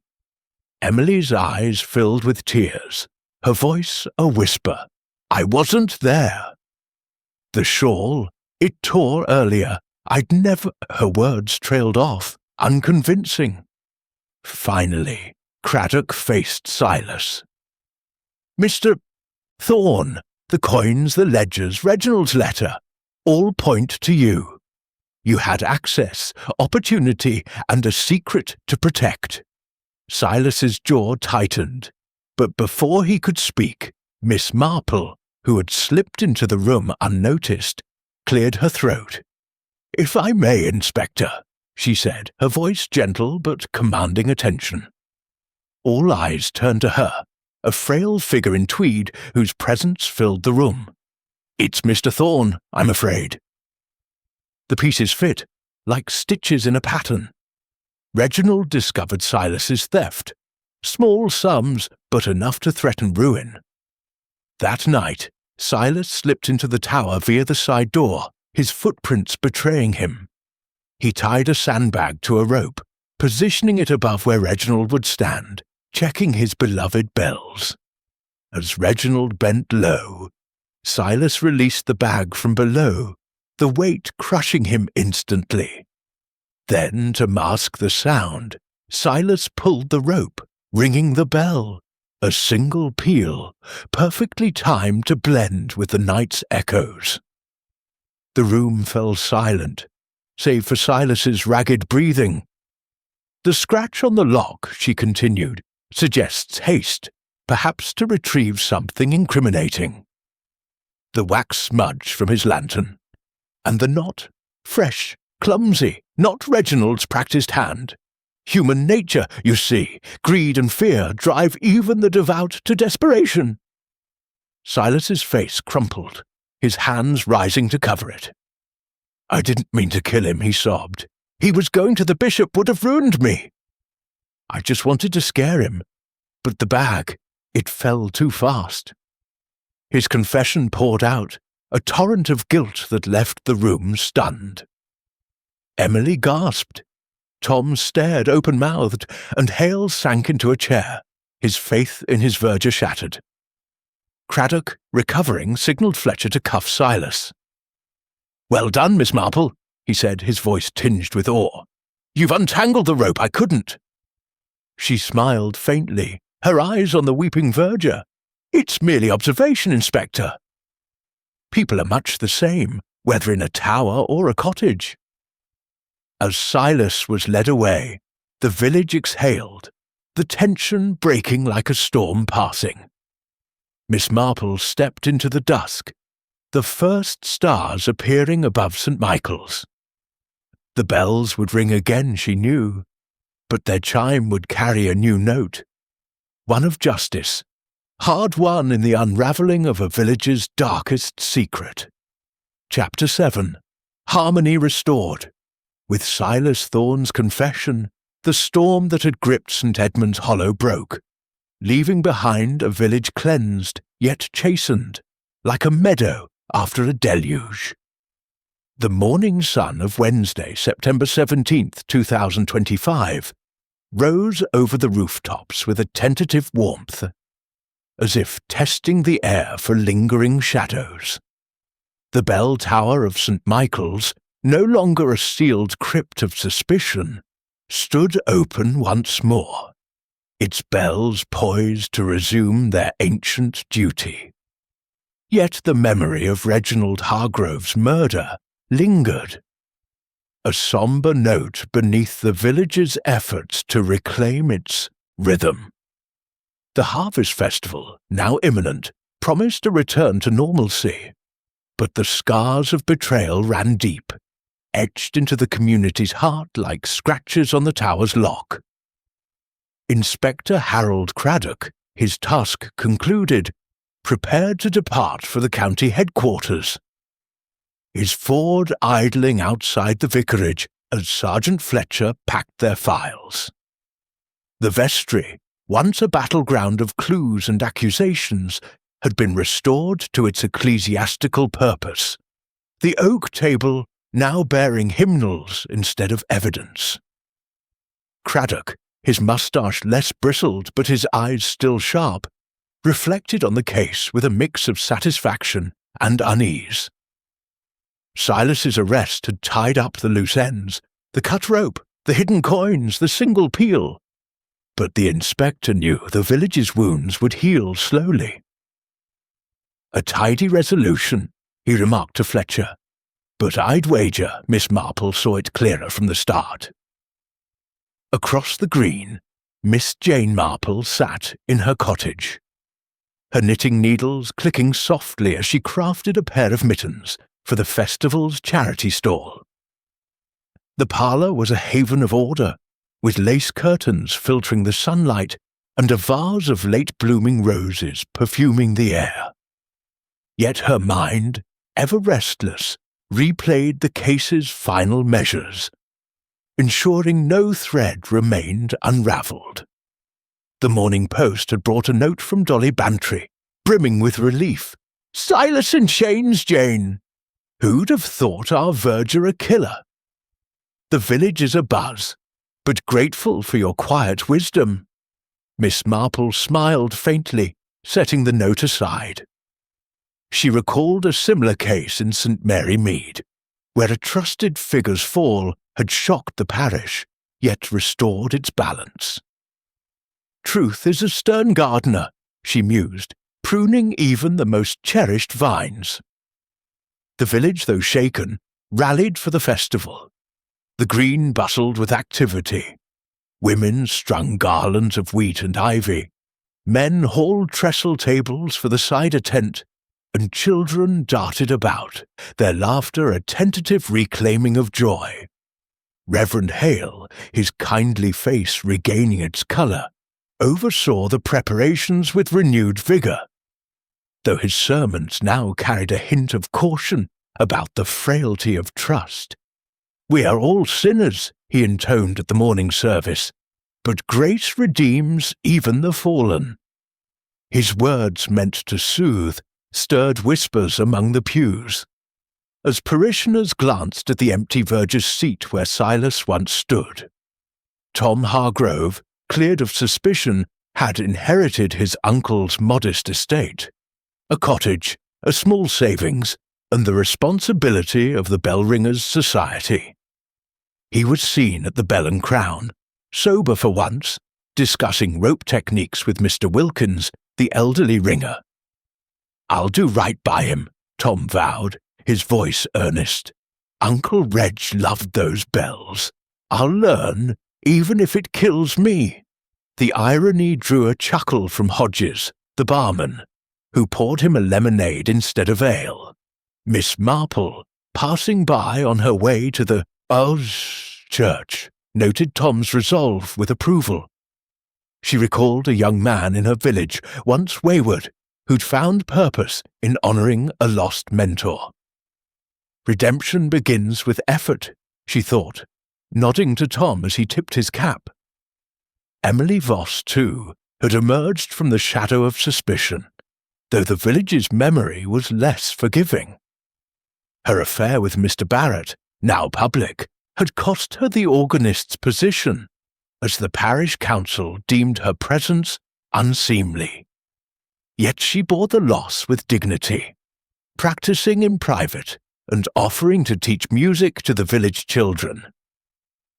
Emily's eyes filled with tears, her voice a whisper. "I wasn't there." "The shawl, it tore earlier. I'd never—" Her words trailed off, unconvincing. Finally, Craddock faced Silas. "Mr. Thorne, the coins, the ledgers, Reginald's letter, all point to you. You had access, opportunity, and a secret to protect." Silas's jaw tightened, but before he could speak, Miss Marple, who had slipped into the room unnoticed, cleared her throat. "If I may, Inspector," she said, her voice gentle but commanding attention. All eyes turned to her, a frail figure in tweed whose presence filled the room. "It's Mr. Thorne, I'm afraid." The pieces fit, like stitches in a pattern. Reginald discovered Silas's theft. Small sums, but enough to threaten ruin. That night, Silas slipped into the tower via the side door, his footprints betraying him. He tied a sandbag to a rope, positioning it above where Reginald would stand, checking his beloved bells. As Reginald bent low, Silas released the bag from below, the weight crushing him instantly. Then, to mask the sound, Silas pulled the rope, ringing the bell, a single peal, perfectly timed to blend with the night's echoes. The room fell silent, save for Silas's ragged breathing. "The scratch on the lock," she continued, "suggests haste, perhaps to retrieve something incriminating." The wax smudge from his lantern, and the knot, fresh, clumsy, not Reginald's practised hand. Human nature, you see, greed and fear drive even the devout to desperation. Silas's face crumpled, his hands rising to cover it. "I didn't mean to kill him," he sobbed. "He was going to the bishop, would have ruined me. I just wanted to scare him, but the bag, it fell too fast." His confession poured out, a torrent of guilt that left the room stunned. Emily gasped. Tom stared open-mouthed, and Hale sank into a chair, his faith in his verger shattered. Craddock, recovering, signalled Fletcher to cuff Silas. "Well done, Miss Marple," he said, his voice tinged with awe. "You've untangled the rope, I couldn't." She smiled faintly, her eyes on the weeping verger. "It's merely observation, Inspector. People are much the same, whether in a tower or a cottage." As Silas was led away, the village exhaled, the tension breaking like a storm passing. Miss Marple stepped into the dusk, the first stars appearing above St. Michael's. The bells would ring again, she knew, but their chime would carry a new note, one of justice, hard won in the unravelling of a village's darkest secret. Chapter 7. Harmony Restored. With Silas Thorne's confession, the storm that had gripped St. Edmund's Hollow broke, leaving behind a village cleansed yet chastened, like a meadow after a deluge. The morning sun of Wednesday, September 17th, 2025, rose over the rooftops with a tentative warmth, as if testing the air for lingering shadows. The bell tower of St. Michael's, no longer a sealed crypt of suspicion, stood open once more, its bells poised to resume their ancient duty. Yet the memory of Reginald Hargrove's murder lingered, a sombre note beneath the village's efforts to reclaim its rhythm. The Harvest Festival, now imminent, promised a return to normalcy, but the scars of betrayal ran deep, etched into the community's heart like scratches on the tower's lock. Inspector Harold Craddock, his task concluded, prepared to depart for the county headquarters, his Ford idling outside the vicarage as Sergeant Fletcher packed their files. The vestry, once a battleground of clues and accusations, had been restored to its ecclesiastical purpose, the oak table now bearing hymnals instead of evidence. Craddock, his moustache less bristled but his eyes still sharp, reflected on the case with a mix of satisfaction and unease. Silas's arrest had tied up the loose ends, the cut rope, the hidden coins, the single peel. But the inspector knew the village's wounds would heal slowly. A tidy resolution, he remarked to Fletcher, but I'd wager Miss Marple saw it clearer from the start. Across the green, Miss Jane Marple sat in her cottage, her knitting needles clicking softly as she crafted a pair of mittens for the festival's charity stall. The parlour was a haven of order, with lace curtains filtering the sunlight and a vase of late-blooming roses perfuming the air. Yet her mind, ever restless, replayed the case's final measures, ensuring no thread remained unravelled. The Morning Post had brought a note from Dolly Bantry, brimming with relief. "Silas in chains, Jane! Who'd have thought our verger a killer? The village is abuzz, but grateful for your quiet wisdom." Miss Marple smiled faintly, setting the note aside. She recalled a similar case in St. Mary Mead, where a trusted figure's fall had shocked the parish, yet restored its balance. "Truth is a stern gardener," she mused, pruning even the most cherished vines. The village, though shaken, rallied for the festival. The green bustled with activity. Women strung garlands of wheat and ivy. Men hauled trestle tables for the cider tent, and children darted about, their laughter a tentative reclaiming of joy. Reverend Hale, his kindly face regaining its colour, oversaw the preparations with renewed vigour, though his sermons now carried a hint of caution about the frailty of trust. "We are all sinners," he intoned at the morning service, "but grace redeems even the fallen." His words, meant to soothe, stirred whispers among the pews. As parishioners glanced at the empty verger's seat where Silas once stood, Tom Hargrove, cleared of suspicion, had inherited his uncle's modest estate, a cottage, a small savings, and the responsibility of the Bellringers' society. He was seen at the Bell and Crown, sober for once, discussing rope techniques with Mr. Wilkins, the elderly ringer. "I'll do right by him," Tom vowed, his voice earnest. Uncle Reg loved those bells. I'll learn, even if it kills me." The irony drew a chuckle from Hodges, the barman, who poured him a lemonade instead of ale. Miss Marple, passing by on her way to the church, noted Tom's resolve with approval. She recalled a young man in her village, once wayward, who'd found purpose in honouring a lost mentor. Redemption begins with effort, she thought, nodding to Tom as he tipped his cap. Emily Voss, too, had emerged from the shadow of suspicion, though the village's memory was less forgiving. Her affair with Mr. Barrett, now public, had cost her the organist's position, as the parish council deemed her presence unseemly. Yet she bore the loss with dignity, practising in private and offering to teach music to the village children.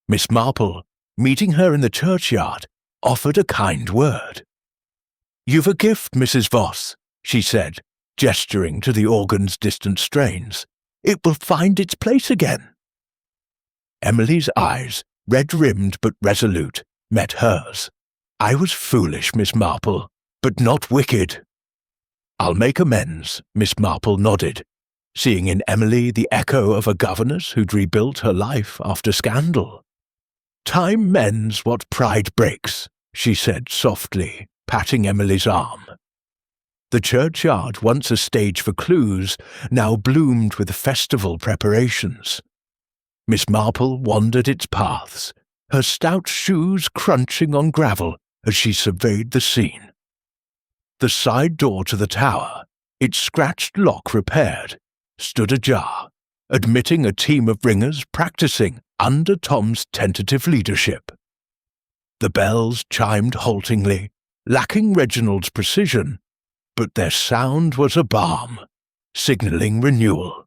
Miss Marple, meeting her in the churchyard, offered a kind word. "You've a gift, Mrs. Voss," she said, gesturing to the organ's distant strains. "It will find its place again." Emily's eyes, red-rimmed but resolute, met hers. "I was foolish, Miss Marple, but not wicked." "I'll make amends," Miss Marple nodded, seeing in Emily the echo of a governess who'd rebuilt her life after scandal. "Time mends what pride breaks," she said softly, patting Emily's arm. The churchyard, once a stage for clues, now bloomed with festival preparations. Miss Marple wandered its paths, her stout shoes crunching on gravel as she surveyed the scene. The side door to the tower, its scratched lock repaired, stood ajar, admitting a team of ringers practising under Tom's tentative leadership. The bells chimed haltingly, lacking Reginald's precision, but their sound was a balm, signalling renewal.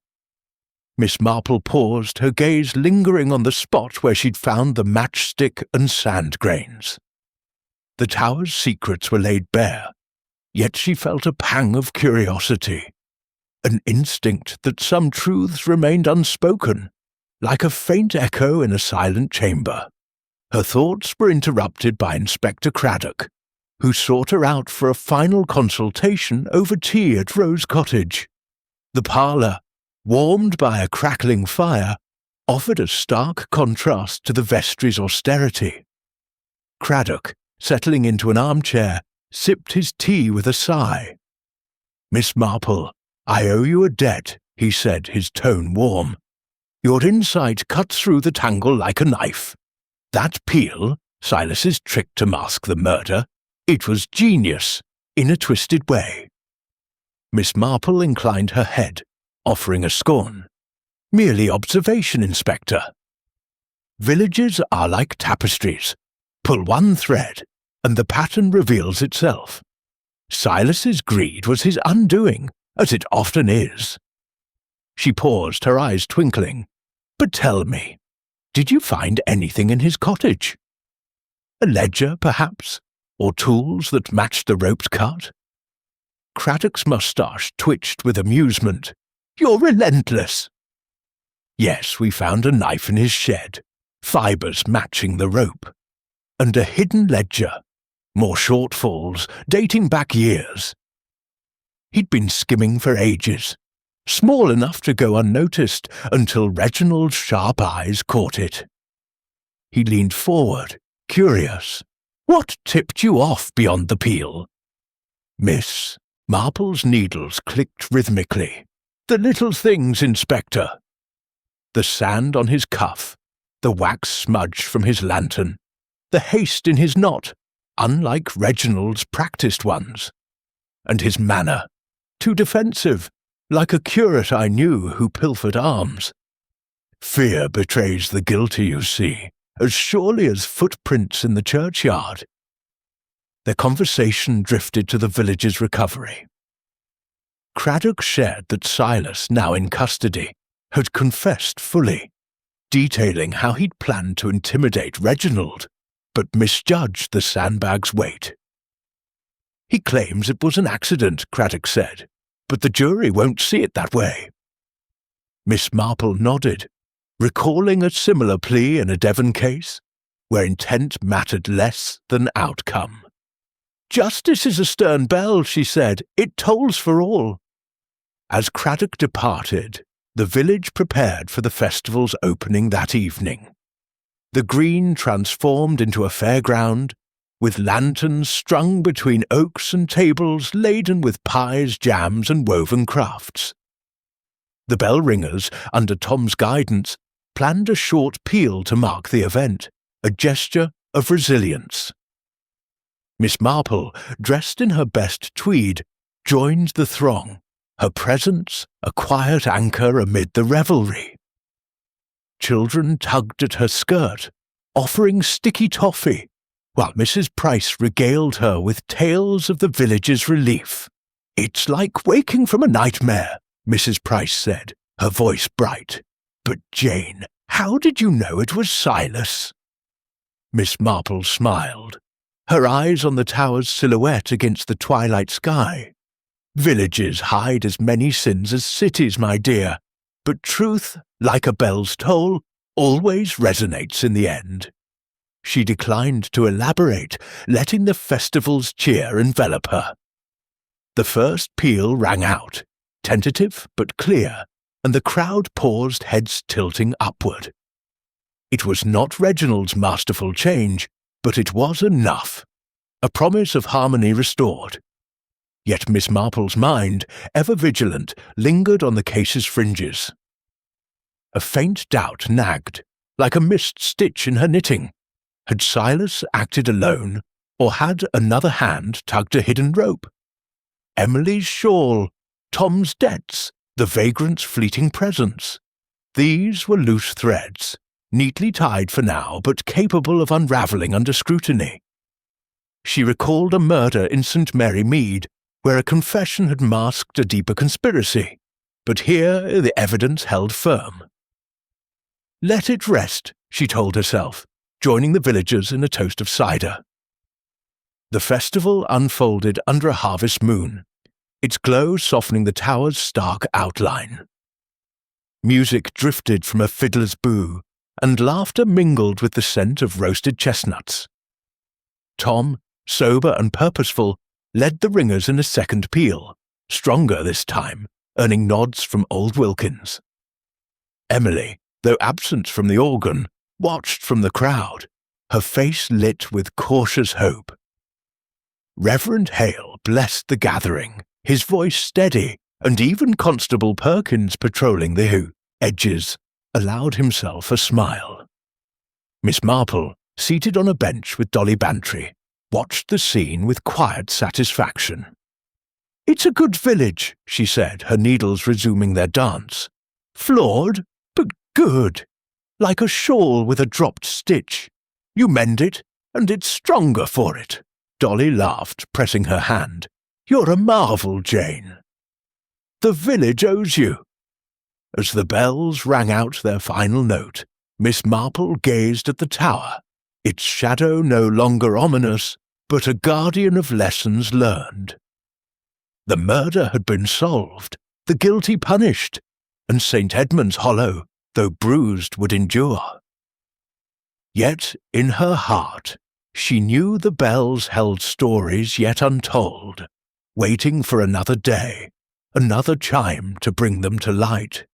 Miss Marple paused, her gaze lingering on the spot where she'd found the matchstick and sand grains. The tower's secrets were laid bare, yet she felt a pang of curiosity, an instinct that some truths remained unspoken, like a faint echo in a silent chamber. Her thoughts were interrupted by Inspector Craddock, who sought her out for a final consultation over tea at Rose Cottage. The parlour, warmed by a crackling fire, offered a stark contrast to the vestry's austerity. Craddock, settling into an armchair, sipped his tea with a sigh. "Miss Marple, I owe you a debt," he said, his tone warm. "Your insight cuts through the tangle like a knife. That peel, Silas's trick to mask the murder, it was genius, in a twisted way." Miss Marple inclined her head, offering a scorn. "Merely observation, Inspector. Villages are like tapestries. Pull one thread, and the pattern reveals itself. Silas's greed was his undoing, as it often is." She paused, her eyes twinkling. "But tell me, did you find anything in his cottage? A ledger, perhaps, or tools that matched the ropes cut?" Craddock's moustache twitched with amusement. "You're relentless." "Yes, we found a knife in his shed, fibres matching the rope, and a hidden ledger, more shortfalls, dating back years. He'd been skimming for ages, small enough to go unnoticed until Reginald's sharp eyes caught it." He leaned forward, curious. "What tipped you off beyond the peel?" Miss Marple's needles clicked rhythmically. "The little things, Inspector." The sand on his cuff, the wax smudge from his lantern, the haste in his knot, unlike Reginald's practised ones. And his manner, too defensive, like a curate I knew who pilfered arms. Fear betrays the guilty, you see, as surely as footprints in the churchyard. Their conversation drifted to the village's recovery. Craddock shared that Silas, now in custody, had confessed fully, detailing how he'd planned to intimidate Reginald, but misjudged the sandbag's weight. "He claims it was an accident," Craddock said, "but the jury won't see it that way." Miss Marple nodded, recalling a similar plea in a Devon case, where intent mattered less than outcome. "Justice is a stern bell," she said. "It tolls for all." As Craddock departed, the village prepared for the festival's opening that evening. The green transformed into a fairground, with lanterns strung between oaks and tables laden with pies, jams, and woven crafts. The Bellringers, under Tom's guidance, planned a short peal to mark the event, a gesture of resilience. Miss Marple, dressed in her best tweed, joined the throng, her presence a quiet anchor amid the revelry. Children tugged at her skirt, offering sticky toffee, while Mrs. Price regaled her with tales of the village's relief. "It's like waking from a nightmare," Mrs. Price said, her voice bright. "But Jane, how did you know it was Silas?" Miss Marple smiled, her eyes on the tower's silhouette against the twilight sky. "Villages hide as many sins as cities, my dear, but truth, like a bell's toll, always resonates in the end." She declined to elaborate, letting the festival's cheer envelop her. The first peal rang out, tentative but clear, and the crowd paused, heads tilting upward. It was not Reginald's masterful change, but it was enough, a promise of harmony restored. Yet Miss Marple's mind, ever vigilant, lingered on the case's fringes. A faint doubt nagged, like a missed stitch in her knitting. Had Silas acted alone, or had another hand tugged a hidden rope? Emily's shawl, Tom's debts, the vagrant's fleeting presence. These were loose threads, neatly tied for now, but capable of unravelling under scrutiny. She recalled a murder in St. Mary Mead, where a confession had masked a deeper conspiracy, but here the evidence held firm. "Let it rest," she told herself, joining the villagers in a toast of cider. The festival unfolded under a harvest moon, its glow softening the tower's stark outline. Music drifted from a fiddler's boo, and laughter mingled with the scent of roasted chestnuts. Tom, sober and purposeful, led the ringers in a second peal, stronger this time, earning nods from old Wilkins. Emily, though absent from the organ, watched from the crowd, her face lit with cautious hope. Reverend Hale blessed the gathering, his voice steady, and even Constable Perkins, patrolling the edges, allowed himself a smile. Miss Marple, seated on a bench with Dolly Bantry, watched the scene with quiet satisfaction. "It's a good village," she said, her needles resuming their dance. "Flawed, but good. Like a shawl with a dropped stitch. You mend it, and it's stronger for it." Dolly laughed, pressing her hand. "You're a marvel, Jane." "The village owes you." As the bells rang out their final note, Miss Marple gazed at the tower, its shadow no longer ominous, but a guardian of lessons learned. The murder had been solved, the guilty punished, and St. Edmund's Hollow, though bruised, would endure. Yet in her heart she knew the bells held stories yet untold, waiting for another day, another chime to bring them to light.